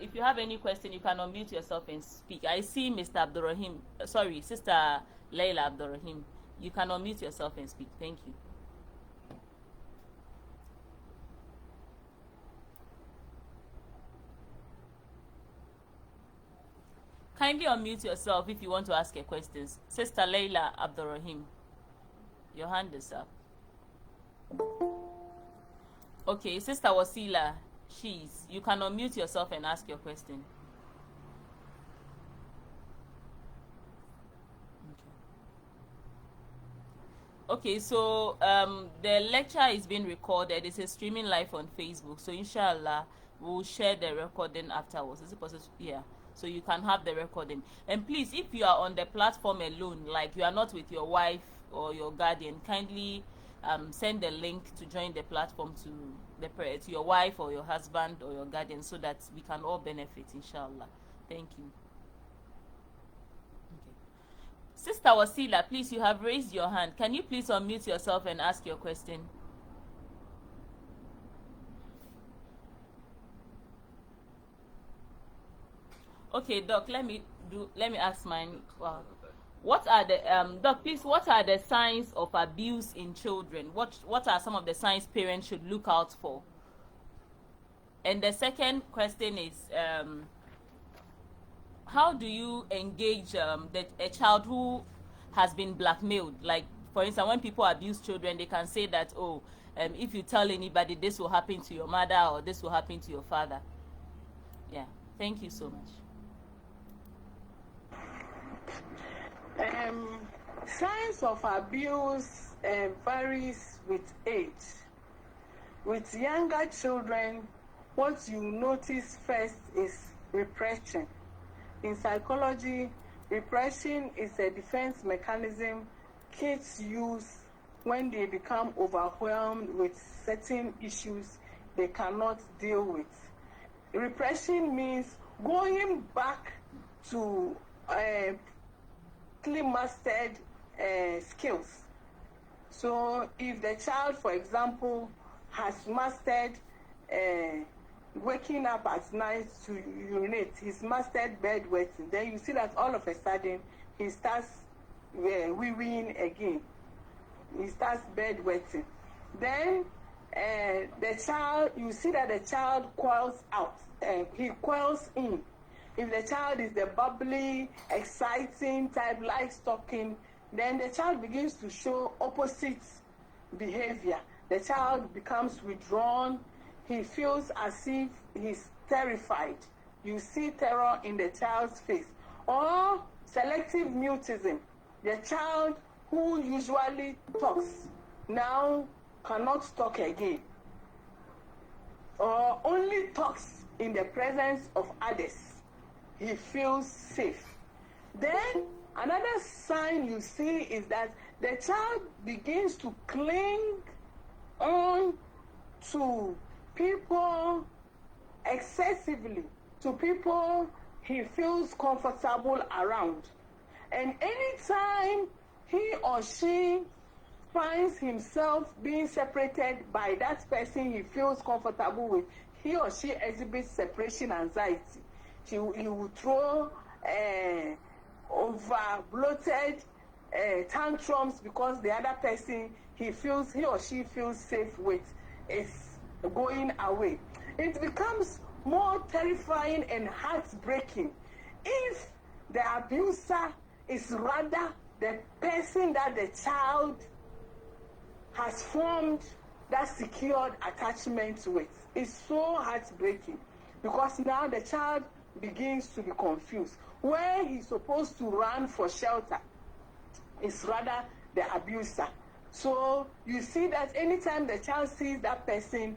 if you have any question, you can unmute yourself and speak. I see Mr. Abdurrahim, Sister Layla Abdurrahim. You can unmute yourself and speak. Thank you. Kindly unmute yourself if you want to ask a question. Sister Layla Abdurrahim, your hand is up. Okay, Sister Wasila, you can unmute yourself and ask your question. Okay, so the lecture is being recorded. It's streaming live on Facebook. So inshallah, we'll share the recording afterwards. Is it possible? Yeah. So you can have the recording. And please, if you are on the platform alone, like you are not with your wife or your guardian, kindly send the link to join the platform to your wife or your husband or your guardian, so that we can all benefit, inshallah. Thank you. Okay. Sister Wasila, please, you have raised your hand. Can you please unmute yourself and ask your question? Okay, Doc, let me ask mine. Wow. What are the Doc, please, what are the signs of abuse in children? What are some of the signs parents should look out for? And the second question is, how do you engage a child who has been blackmailed? Like, for instance, when people abuse children, they can say that, oh, if you tell anybody, this will happen to your mother or this will happen to your father. Yeah, thank you so much. Signs of abuse varies with age. With younger children, what you notice first is repression. In psychology, repression is a defense mechanism kids use when they become overwhelmed with certain issues they cannot deal with. Repression means going back to mastered skills. So if the child, for example, has mastered waking up at night to urinate, he's mastered bedwetting, then you see that all of a sudden he starts wee-weeing again. He starts bedwetting. Then the child, you see that the child quells out, he quells in. If the child is the bubbly, exciting type, likes talking, then the child begins to show opposite behavior. The child becomes withdrawn. He feels as if he's terrified. You see terror in the child's face. Or selective mutism. The child who usually talks now cannot talk again. Or only talks in the presence of others. He feels safe. Then another sign you see is that the child begins to cling on to people excessively, to people he feels comfortable around. And anytime he or she finds himself being separated by that person he feels comfortable with, he or she exhibits separation anxiety. He will throw over bloated tantrums because the other person he or she feels safe with is going away. It becomes more terrifying and heartbreaking if the abuser is rather the person that the child has formed that secured attachment with. It's so heartbreaking because now the child begins to be confused. Where he's supposed to run for shelter is rather the abuser. So you see that anytime the child sees that person,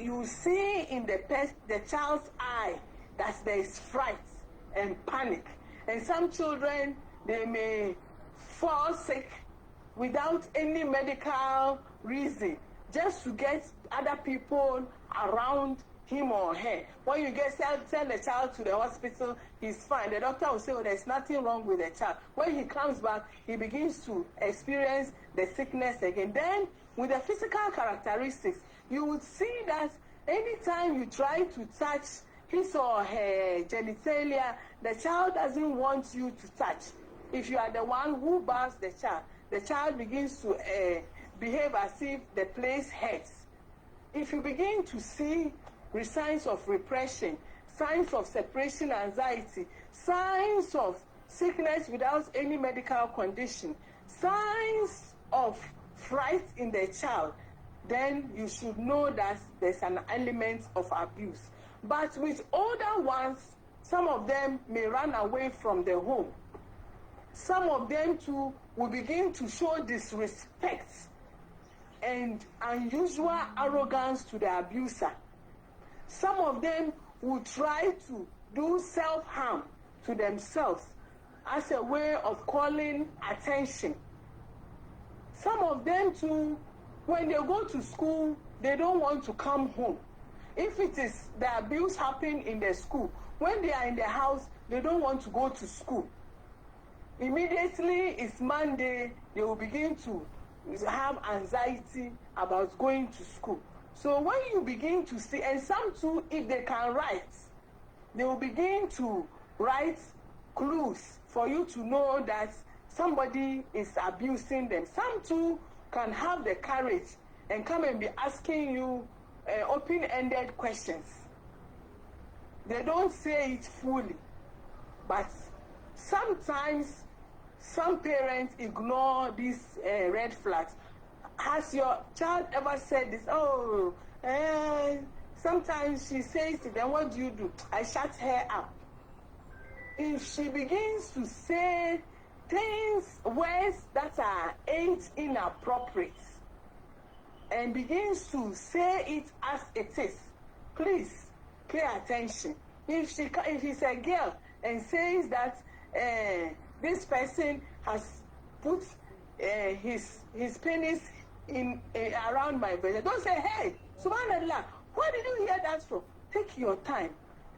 you see in the child's eye that there is fright and panic. And some children, they may fall sick without any medical reason, just to get other people around him or her. When you send the child to the hospital, he's fine. The doctor will say, oh, there's nothing wrong with the child. When he comes back, he begins to experience the sickness again. Then, with the physical characteristics, you would see that anytime you try to touch his or her genitalia, the child doesn't want you to touch. If you are the one who bars the child begins to behave as if the place hurts. If you begin to see signs of repression, signs of separation anxiety, signs of sickness without any medical condition, signs of fright in the child, then you should know that there's an element of abuse. But with older ones, some of them may run away from the home. Some of them too will begin to show disrespect and unusual arrogance to the abuser. Some of them will try to do self-harm to themselves as a way of calling attention. Some of them too, when they go to school, they don't want to come home. If it is the abuse happening in the school, when they are in the house, they don't want to go to school. Immediately it's Monday, they will begin to have anxiety about going to school. So when you begin to see, and some too, if they can write, they will begin to write clues for you to know that somebody is abusing them. Some too can have the courage and come and be asking you open-ended questions. They don't say it fully, but sometimes some parents ignore these red flags. Has your child ever said this? Oh, sometimes she says to them, what do? I shut her up. If she begins to say things, words that are inappropriate, and begins to say it as it is, please pay attention. If it's a girl and says that this person has put his penis in around my belly, don't say, hey, subhanallah, where did you hear that from? Take your time.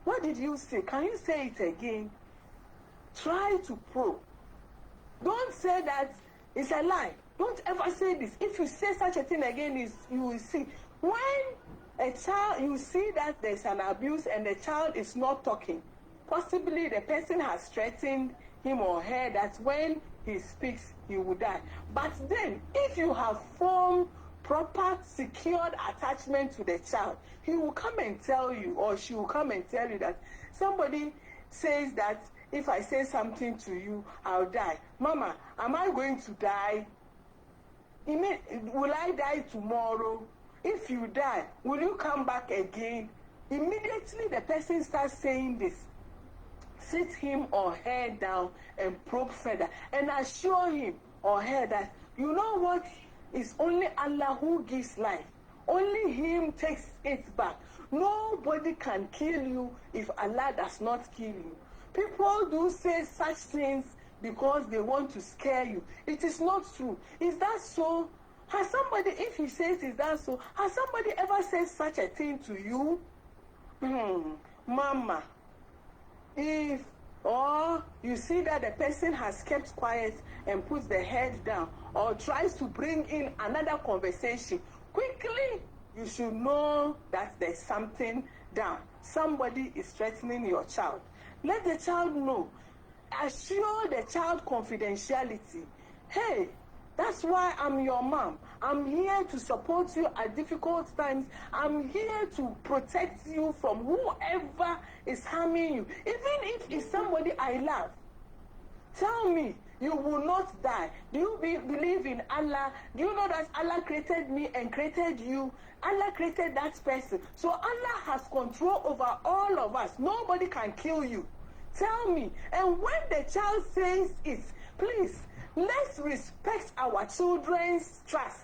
What did you say? Can you say it again? Try to probe. Don't say that it's a lie. Don't ever say this. If you say such a thing again, you will see. When a child, you see that there's an abuse and the child is not talking, possibly the person has threatened him or her that when he speaks, he will die. But then, if you have formed proper, secured attachment to the child, he will come and tell you, or she will come and tell you that somebody says that if I say something to you, I'll die. Mama, am I going to die? Will I die tomorrow? If you die, will you come back again? Immediately the person starts saying this. Sit him or her down and probe further and assure him or her that, you know what? It's only Allah who gives life. Only Him takes it back. Nobody can kill you if Allah does not kill you. People do say such things because they want to scare you. It is not true. Is that so? Has somebody, if he says is that so, has somebody ever said such a thing to you? Mama, or you see that the person has kept quiet and puts the head down or tries to bring in another conversation, quickly you should know that there's something down. Somebody is threatening your child. Let the child know. Assure the child confidentiality. Hey, that's why I'm your mom. I'm here to support you at difficult times. I'm here to protect you from whoever is harming you. Even if it's somebody I love. Tell me, you will not die. Do you believe in Allah? Do you know that Allah created me and created you? Allah created that person. So Allah has control over all of us. Nobody can kill you. Tell me. And when the child says it, please, let's respect our children's trust.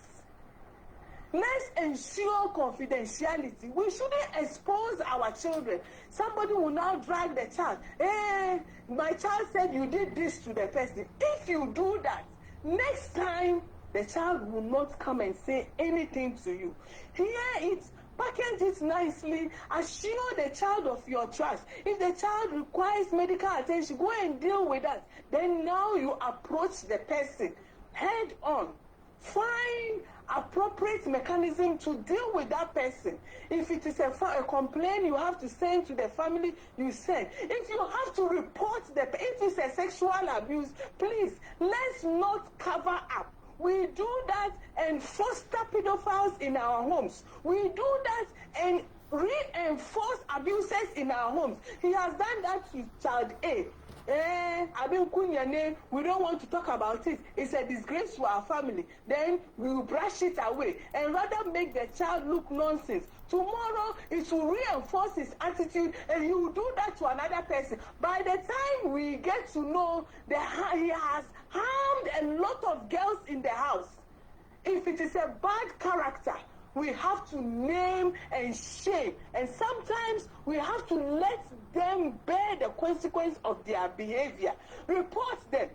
Let's ensure confidentiality. We shouldn't expose our children. Somebody will now drag the child. Hey, my child said you did this to the person. If you do that, next time the child will not come and say anything to you. Hear it, package it nicely, assure the child of your trust. If the child requires medical attention, go and deal with that. Then now you approach the person head on. Find appropriate mechanism to deal with that person. If it is a complaint you have to send to the family, you send. If you have to report if it's a sexual abuse, please, let's not cover up. We do that and foster pedophiles in our homes. We do that and reinforce abuses in our homes. He has done that to child A. We don't want to talk about it. It's a disgrace to our family. Then we will brush it away and rather make the child look nonsense. Tomorrow it will reinforce his attitude and he will do that to another person. By the time we get to know that he has harmed a lot of girls in the house, if it is a bad character, we have to name and shame, and sometimes we have to let them bear the consequence of their behavior. Report them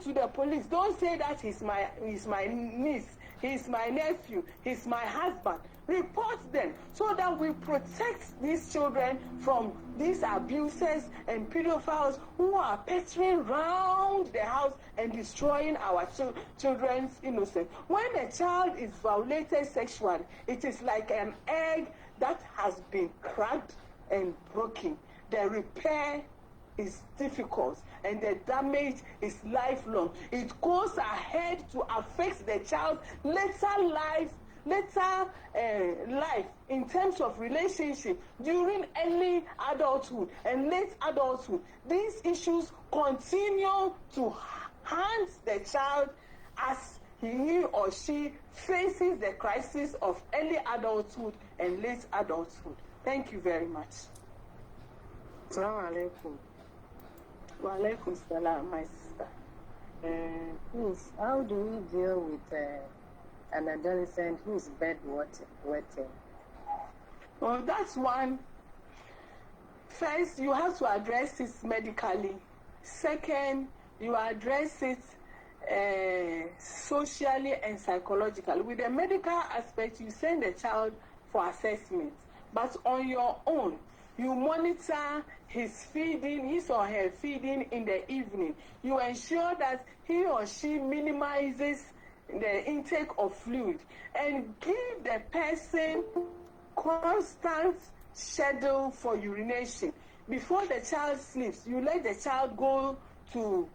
to the police. Don't say that he's my niece, he's my nephew, he's my husband. Report them so that we protect these children from these abusers and pedophiles who are pestering around the house and destroying our children's innocence. When a child is violated sexually, it is like an egg that has been cracked and broken. The repair is difficult and the damage is lifelong. It goes ahead to affect the child's later life in terms of relationship during early adulthood and late adulthood. These issues continue to haunt the child as he or she faces the crisis of early adulthood and late adulthood. Thank you very much. Assalamu alaikum. Wa alaikum salam, my sister. Please, how do we deal with an adolescent who is bedwetting? Well, that's one. First, you have to address it medically. Second, you address it socially and psychologically. With the medical aspect, you send the child for assessment. But on your own, you monitor his or her feeding in the evening. You ensure that he or she minimizes the intake of fluid and give the person constant schedule for urination. Before the child sleeps, you let the child go to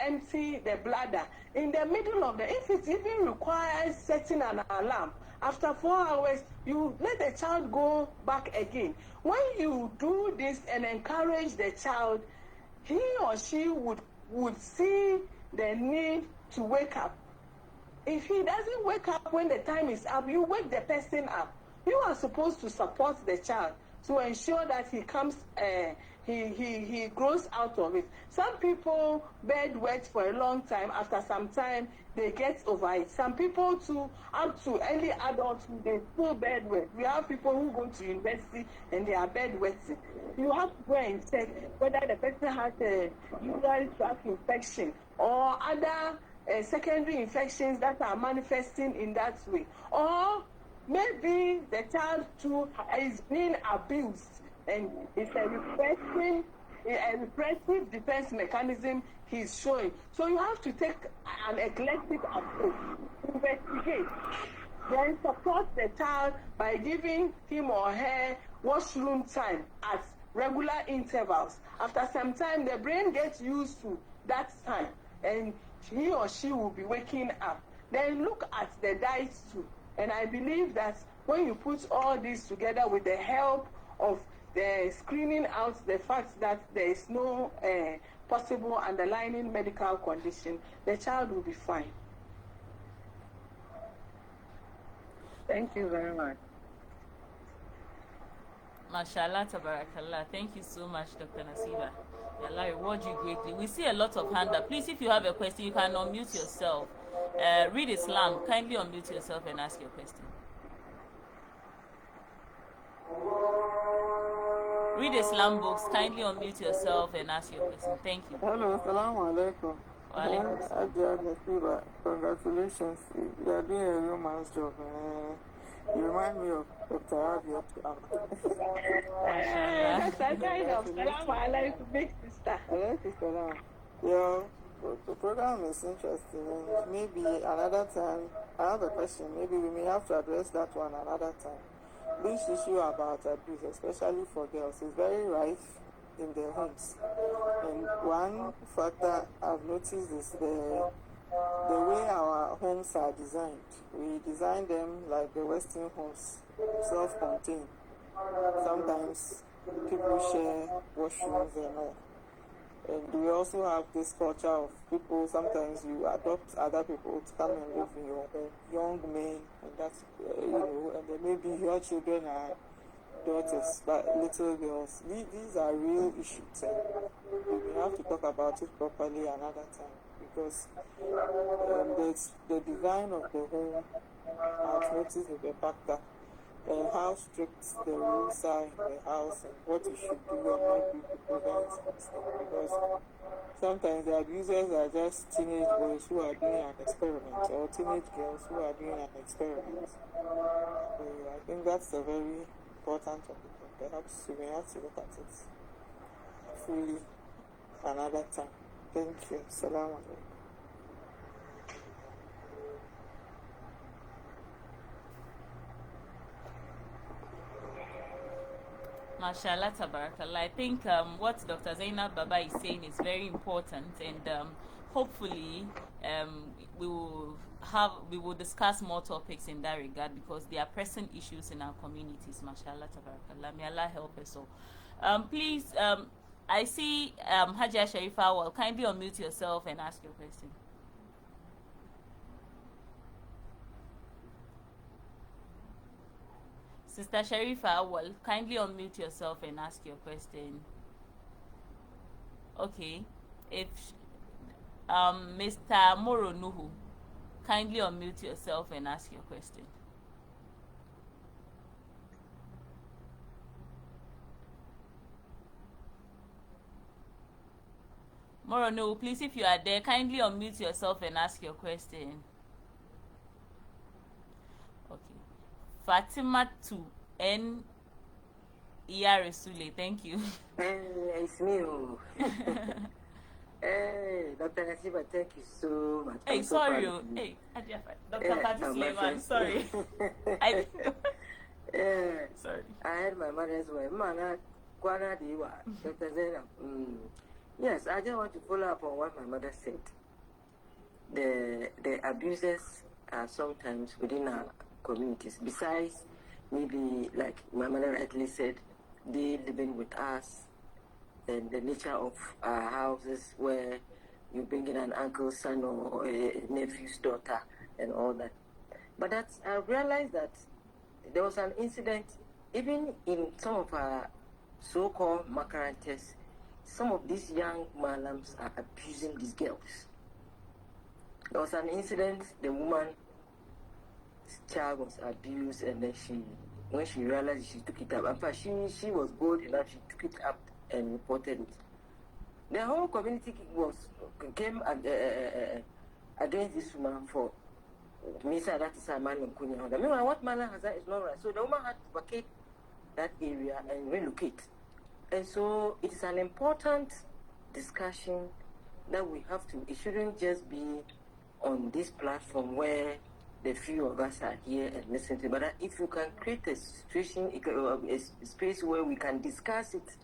empty the bladder. In the middle of if it even requires setting an alarm, after 4 hours, you let the child go back again. When you do this and encourage the child, he or she would see the need to wake up. If he doesn't wake up when the time is up, you wake the person up. You are supposed to support the child to ensure that he comes, he grows out of it. Some people bedwet for a long time. After some time, they get over it. Some people too, up to early adulthood, they still bedwet. We have people who go to university and they are bedwetting. You have to go and check whether the person has a urinary tract infection or other secondary infections that are manifesting in that way. Or maybe the child too is being abused and it's a repressive defense mechanism he's showing. So you have to take an eclectic approach, investigate, then support the child by giving him or her washroom time at regular intervals. After some time, the brain gets used to that time and he or she will be waking up. Then look at the diet too. And I believe that when you put all this together with the help of the screening out the fact that there is no possible underlying medical condition, the child will be fine. Thank you very much. Mashallah, tabarakallah. Thank you so much, Dr. Nasiba. Allah reward you greatly. We see a lot of hand up. Please, if you have a question, you can unmute yourself. Read Islam. Kindly unmute yourself and ask your question. Read Islam books. Kindly unmute yourself and ask your question. Thank you. Hello, assalamu alaikum. Wa alaikum salam. Nasiba, congratulations. You are doing a real man's job. You remind me of Dr. Abia. That's a kind of big sister. Yeah, the program is interesting. And maybe another time, I have a question. Maybe we may have to address that one another time. This issue about abuse, especially for girls, is very rife in their homes. And one factor I've noticed is the way our homes are designed. We design them like the Western homes, self-contained. Sometimes people share washrooms and all. And we also have this culture of people, sometimes you adopt other people to come and live in your young men, and that's, and then maybe your children are daughters, but little girls. These are real issues, and we have to talk about it properly another time, because the design of the home, I've noticed, is a factor. And how strict the rules are in the house and what you should do and not do to prevent mistakes. Because sometimes the abusers are just teenage boys who are doing an experiment, or teenage girls who are doing an experiment. So I think that's a very important topic, and perhaps we may have to look at it fully another time. Thank you. Assalamu alaikum. Mashallah, tabarakallah. I think what Dr. Zainab Baba is saying is very important, and hopefully we will discuss more topics in that regard because there are pressing issues in our communities. Mashallah, tabarakallah. May Allah help us all. Please, I see Hajia Sharifa. Well, kindly unmute yourself and ask your question. Sister Sharifa, well, kindly unmute yourself and ask your question. Okay. If Mr. Moro Nuhu, kindly unmute yourself and ask your question. Moro Nuhu, please, if you are there, kindly unmute yourself and ask your question. Okay. Fatima to N. Resule, thank you. It's me. Hey, Dr. Nasiba, thank you so much. Hey, sorry. Hey, Dr. Fatih Suleiman, sorry. Sorry. I had my mother's way. Mana, Kwana Diwa, Dr. Zainab. Yes, I just want to follow up on what my mother said. The abuses are sometimes within our communities. Besides, maybe like my mother rightly said, they living with us and the nature of our houses where you bring in an uncle's son or a nephew's daughter and all that. But I realized that there was an incident, even in some of our so-called makarantes, some of these young malams are abusing these girls. There was an incident, the woman's child was abused, and then when she realized, she took it up. In fact, she was bold enough, she took it up and reported it. The whole community came against this woman for Misa, that is a man in Kunya. Meanwhile, what Mala has that is not right. So the woman had to vacate that area and relocate. And so it is an important discussion that we have to, it shouldn't just be on this platform where the few of us are here and listen to it. But if you can create a situation, a space where we can discuss it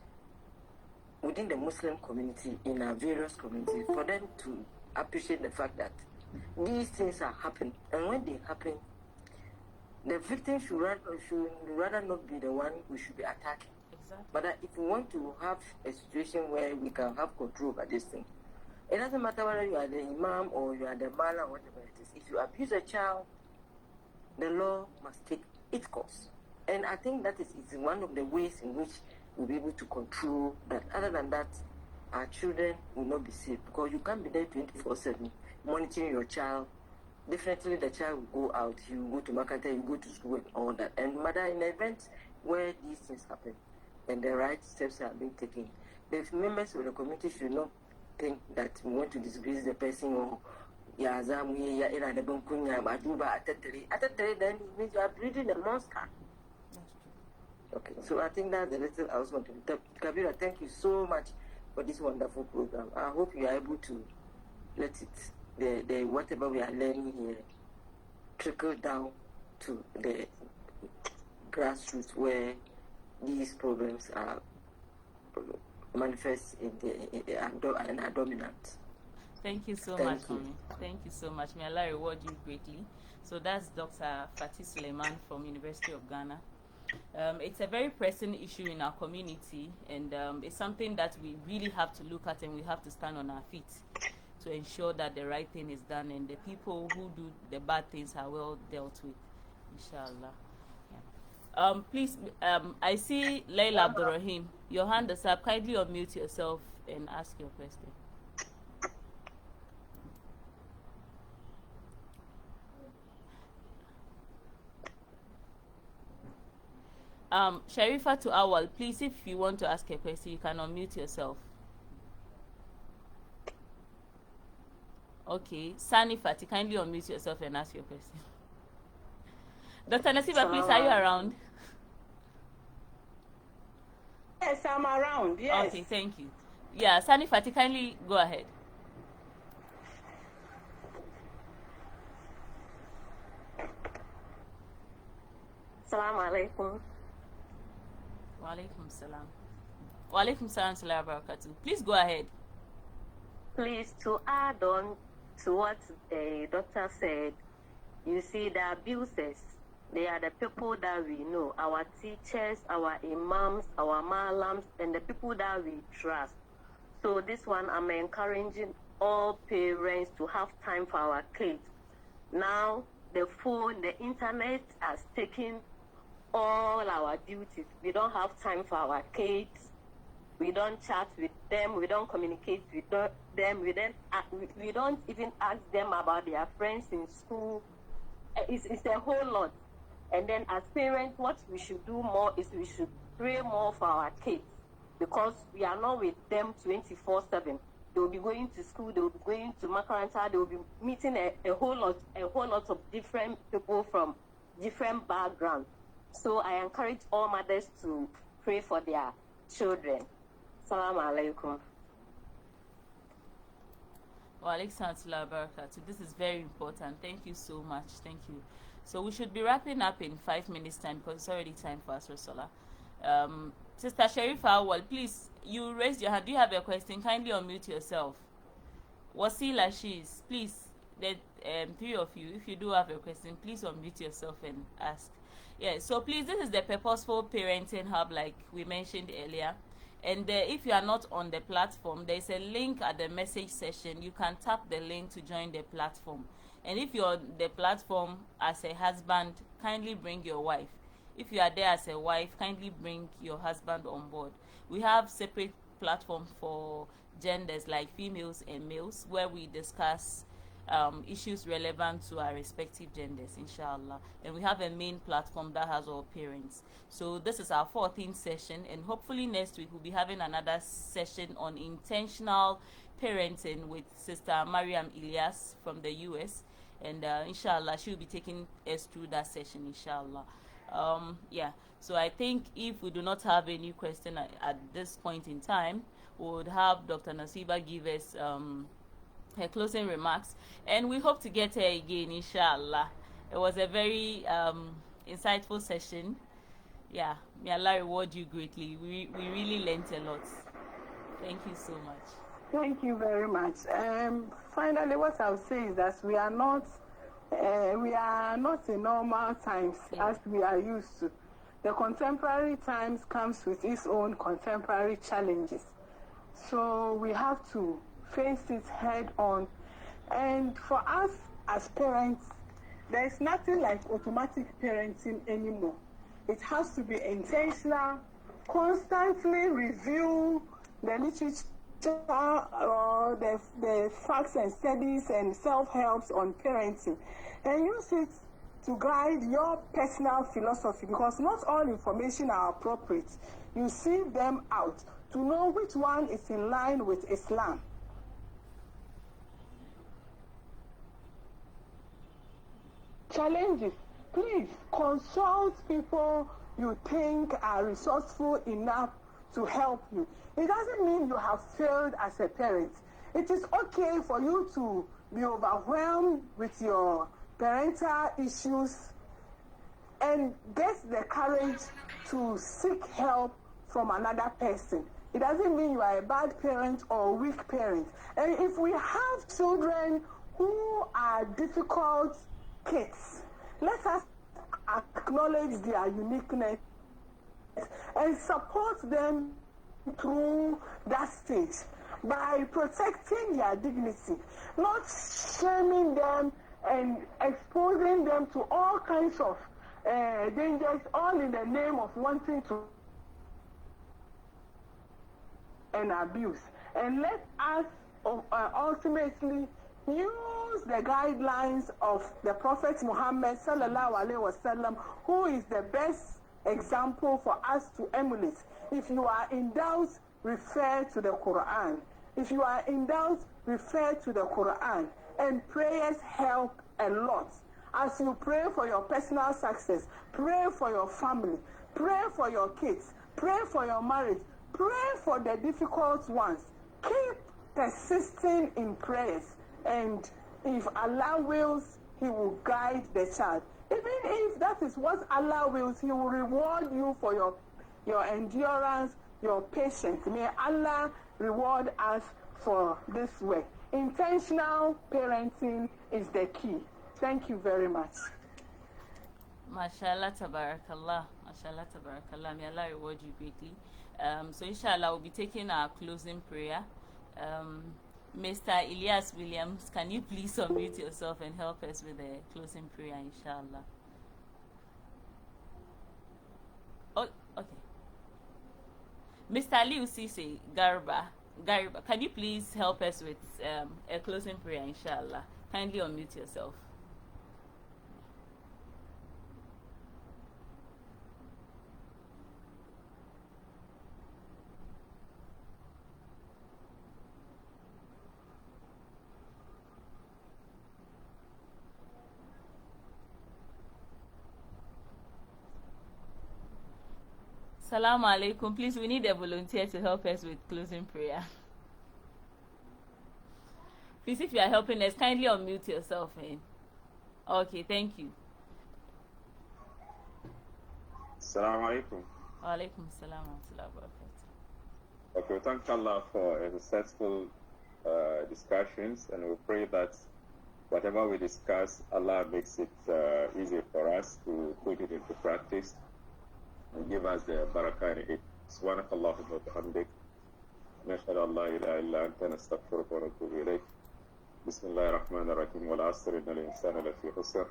within the Muslim community, in our various communities, for them to appreciate the fact that these things are happening. And when they happen, the victim should rather not be the one we should be attacking. Exactly. But if we want to have a situation where we can have control over this thing, it doesn't matter whether you are the imam or you are the mala or whatever it is. If you abuse a child, the law must take its course. And I think that is one of the ways in which we'll be able to control that. Other than that, our children will not be safe because you can't be there 24/7 monitoring your child. Definitely the child will go out, he will go to Makata, he will go to school and all that. And mother, in events where these things happen and the right steps are being taken, the members of the community should not think that we want to disgrace the person or then it means you are breeding a monster. Okay, so I think that's the little I was going to. Kabira, thank you so much for this wonderful program. I hope you are able to let it, the whatever we are learning here, trickle down to the grassroots where these problems are manifest and are dominant. Thank you so much, Mommy. Thank you so much. May Allah reward you greatly. So that's Dr. Fatih Suleiman from University of Ghana. It's a very pressing issue in our community, and it's something that we really have to look at, and we have to stand on our feet to ensure that the right thing is done and the people who do the bad things are well dealt with, inshallah. Yeah. Please, I see Layla Abdurrahim. Your hand is up. Kindly unmute yourself and ask your question. Sharifa to Awal, please, if you want to ask a question, you can unmute yourself. Okay. Sani Fati, kindly unmute yourself and ask your question. Dr. Nasiba, please, are you around? Yes, I'm around. Yes. Okay, thank you. Yeah, Sani Fati, kindly go ahead. Assalamu alaikum. Walaikum salam. Walaikum salam wa barakatuh. Please go ahead. Please, to add on to what the doctor said, you see, the abusers, they are the people that we know, our teachers, our imams, our malams, and the people that we trust. So this one, I'm encouraging all parents to have time for our kids. Now, the phone, the internet has taken all our duties. We don't have time for our kids. We don't chat with them. We don't communicate with them. We don't even ask them about their friends in school. It's a whole lot. And then as parents, what we should do more is we should pray more for our kids, because we are not with them 24/7. They will be going to school. They will be going to Makaranta. They will be meeting a whole lot of different people from different backgrounds. So I encourage all mothers to pray for their children. Assalamu alaikum. Wa alaikum salam wa barakatuh. This is very important. Thank you so much. Thank you. So we should be wrapping up in 5 minutes time, because it's already time for us, Rasola. Sister Sharifa, well, please, you raised your hand. Do you have a question? Kindly unmute yourself. Wasila Shiz, please, the three of you, if you do have a question, please unmute yourself and ask. Yeah, so please, this is the Purposeful Parenting Hub, like we mentioned earlier. And if you are not on the platform, there's a link at the message session. You can tap the link to join the platform. And if you're on the platform as a husband, kindly bring your wife. If you are there as a wife, kindly bring your husband on board. We have separate platforms for genders, like females and males, where we discuss issues relevant to our respective genders, inshallah. And we have a main platform that has all parents. So this is our 14th session, and hopefully next week we'll be having another session on intentional parenting with Sister Mariam Ilyas from the US. And inshallah, she'll be taking us through that session, inshallah. Yeah, so I think if we do not have any question at this point in time, we would have Dr. Nasiba give us her closing remarks, and we hope to get her again, inshallah. It was a very insightful session. Yeah, may Allah reward you greatly. We really learned a lot. Thank you so much. Thank you very much. Finally, what I'll say is that we are not in normal times as we are used to. The contemporary times comes with its own contemporary challenges. So we have to face it head on. And for us as parents, there is nothing like automatic parenting anymore. It has to be intentional, constantly review the literature or the facts and studies and self-helps on parenting, and use it to guide your personal philosophy, because not all information are appropriate. You sieve them out to know which one is in line with Islam. Challenges. Please consult people you think are resourceful enough to help you. It doesn't mean you have failed as a parent. It is okay for you to be overwhelmed with your parental issues and get the courage to seek help from another person. It doesn't mean you are a bad parent or a weak parent. And if we have children who are difficult kids, let us acknowledge their uniqueness and support them through that stage by protecting their dignity, not shaming them and exposing them to all kinds of dangers, all in the name of wanting to and abuse. And let us ultimately use the guidelines of the Prophet Muhammad sallallahu alaihi wasallam, who is the best example for us to emulate. If you are in doubt, refer to the Quran. If you are in doubt, refer to the Quran. And prayers help a lot. As you pray for your personal success, pray for your family, pray for your kids, pray for your marriage, pray for the difficult ones. Keep persisting in prayers. And if Allah wills, He will guide the child. Even if that is what Allah wills, He will reward you for your your endurance, your patience. May Allah reward us for this work. Intentional parenting is the key. Thank you very much. Mashallah tabarakallah. Mashallah tabarakallah. May Allah reward you greatly. So inshallah we'll be taking our closing prayer. Mr. Ilyas Williams, can you please unmute yourself and help us with the closing prayer, inshallah? Oh, okay. Mr. Liu Sisi Garba, can you please help us with a closing prayer, inshallah? Kindly unmute yourself. Salaam alaikum. Please, we need a volunteer to help us with closing prayer. Please, if you are helping us, kindly unmute yourself. Okay, thank you. Assalamu alaikum. Wa alaikum salam wa rahmatullahi wa barakatuh. Okay, we thank Allah for a successful discussions, and we pray that whatever we discuss, Allah makes it easy for us to put it into practice and give us the barakah in it. سبحانك اللهم وبحمدك نشهد أن لا إله إلا أنت نستغفرك ونتوب إليك بسم الله الرحمن الرحيم والعصر إن الإنسان لفي خسر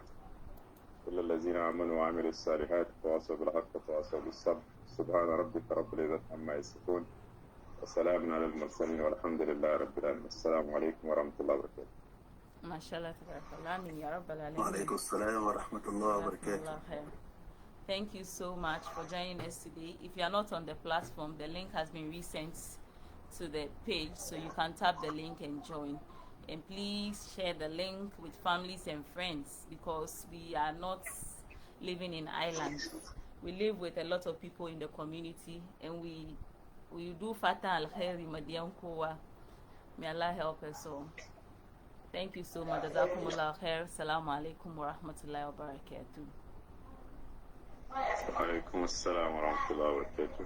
إلا الذين آمنوا وعملوا الصالحات وتواصوا بالحق وتواصوا بالصبر سبحان ربك رب العزة عما يصفون وسلام على المرسلين والحمد لله رب العالمين السلام عليكم ورحمة الله وبركاته. ما شاء الله تبارك الله آمين يا رب العالمين. وعليكم السلام ورحمة الله وبركاته. Thank you so much for joining us today. If you are not on the platform, the link has been resent to the page, so you can tap the link and join. And please share the link with families and friends, because we are not living in islands. We live with a lot of people in the community, and we do fata al khairi madiyan kowa. May Allah help us all. Thank you so much. Jazakumullah khair. Assalamu alaikum wa rahmatullahi wa barakatuh. وعليكم السلام ورحمة الله وبركاته.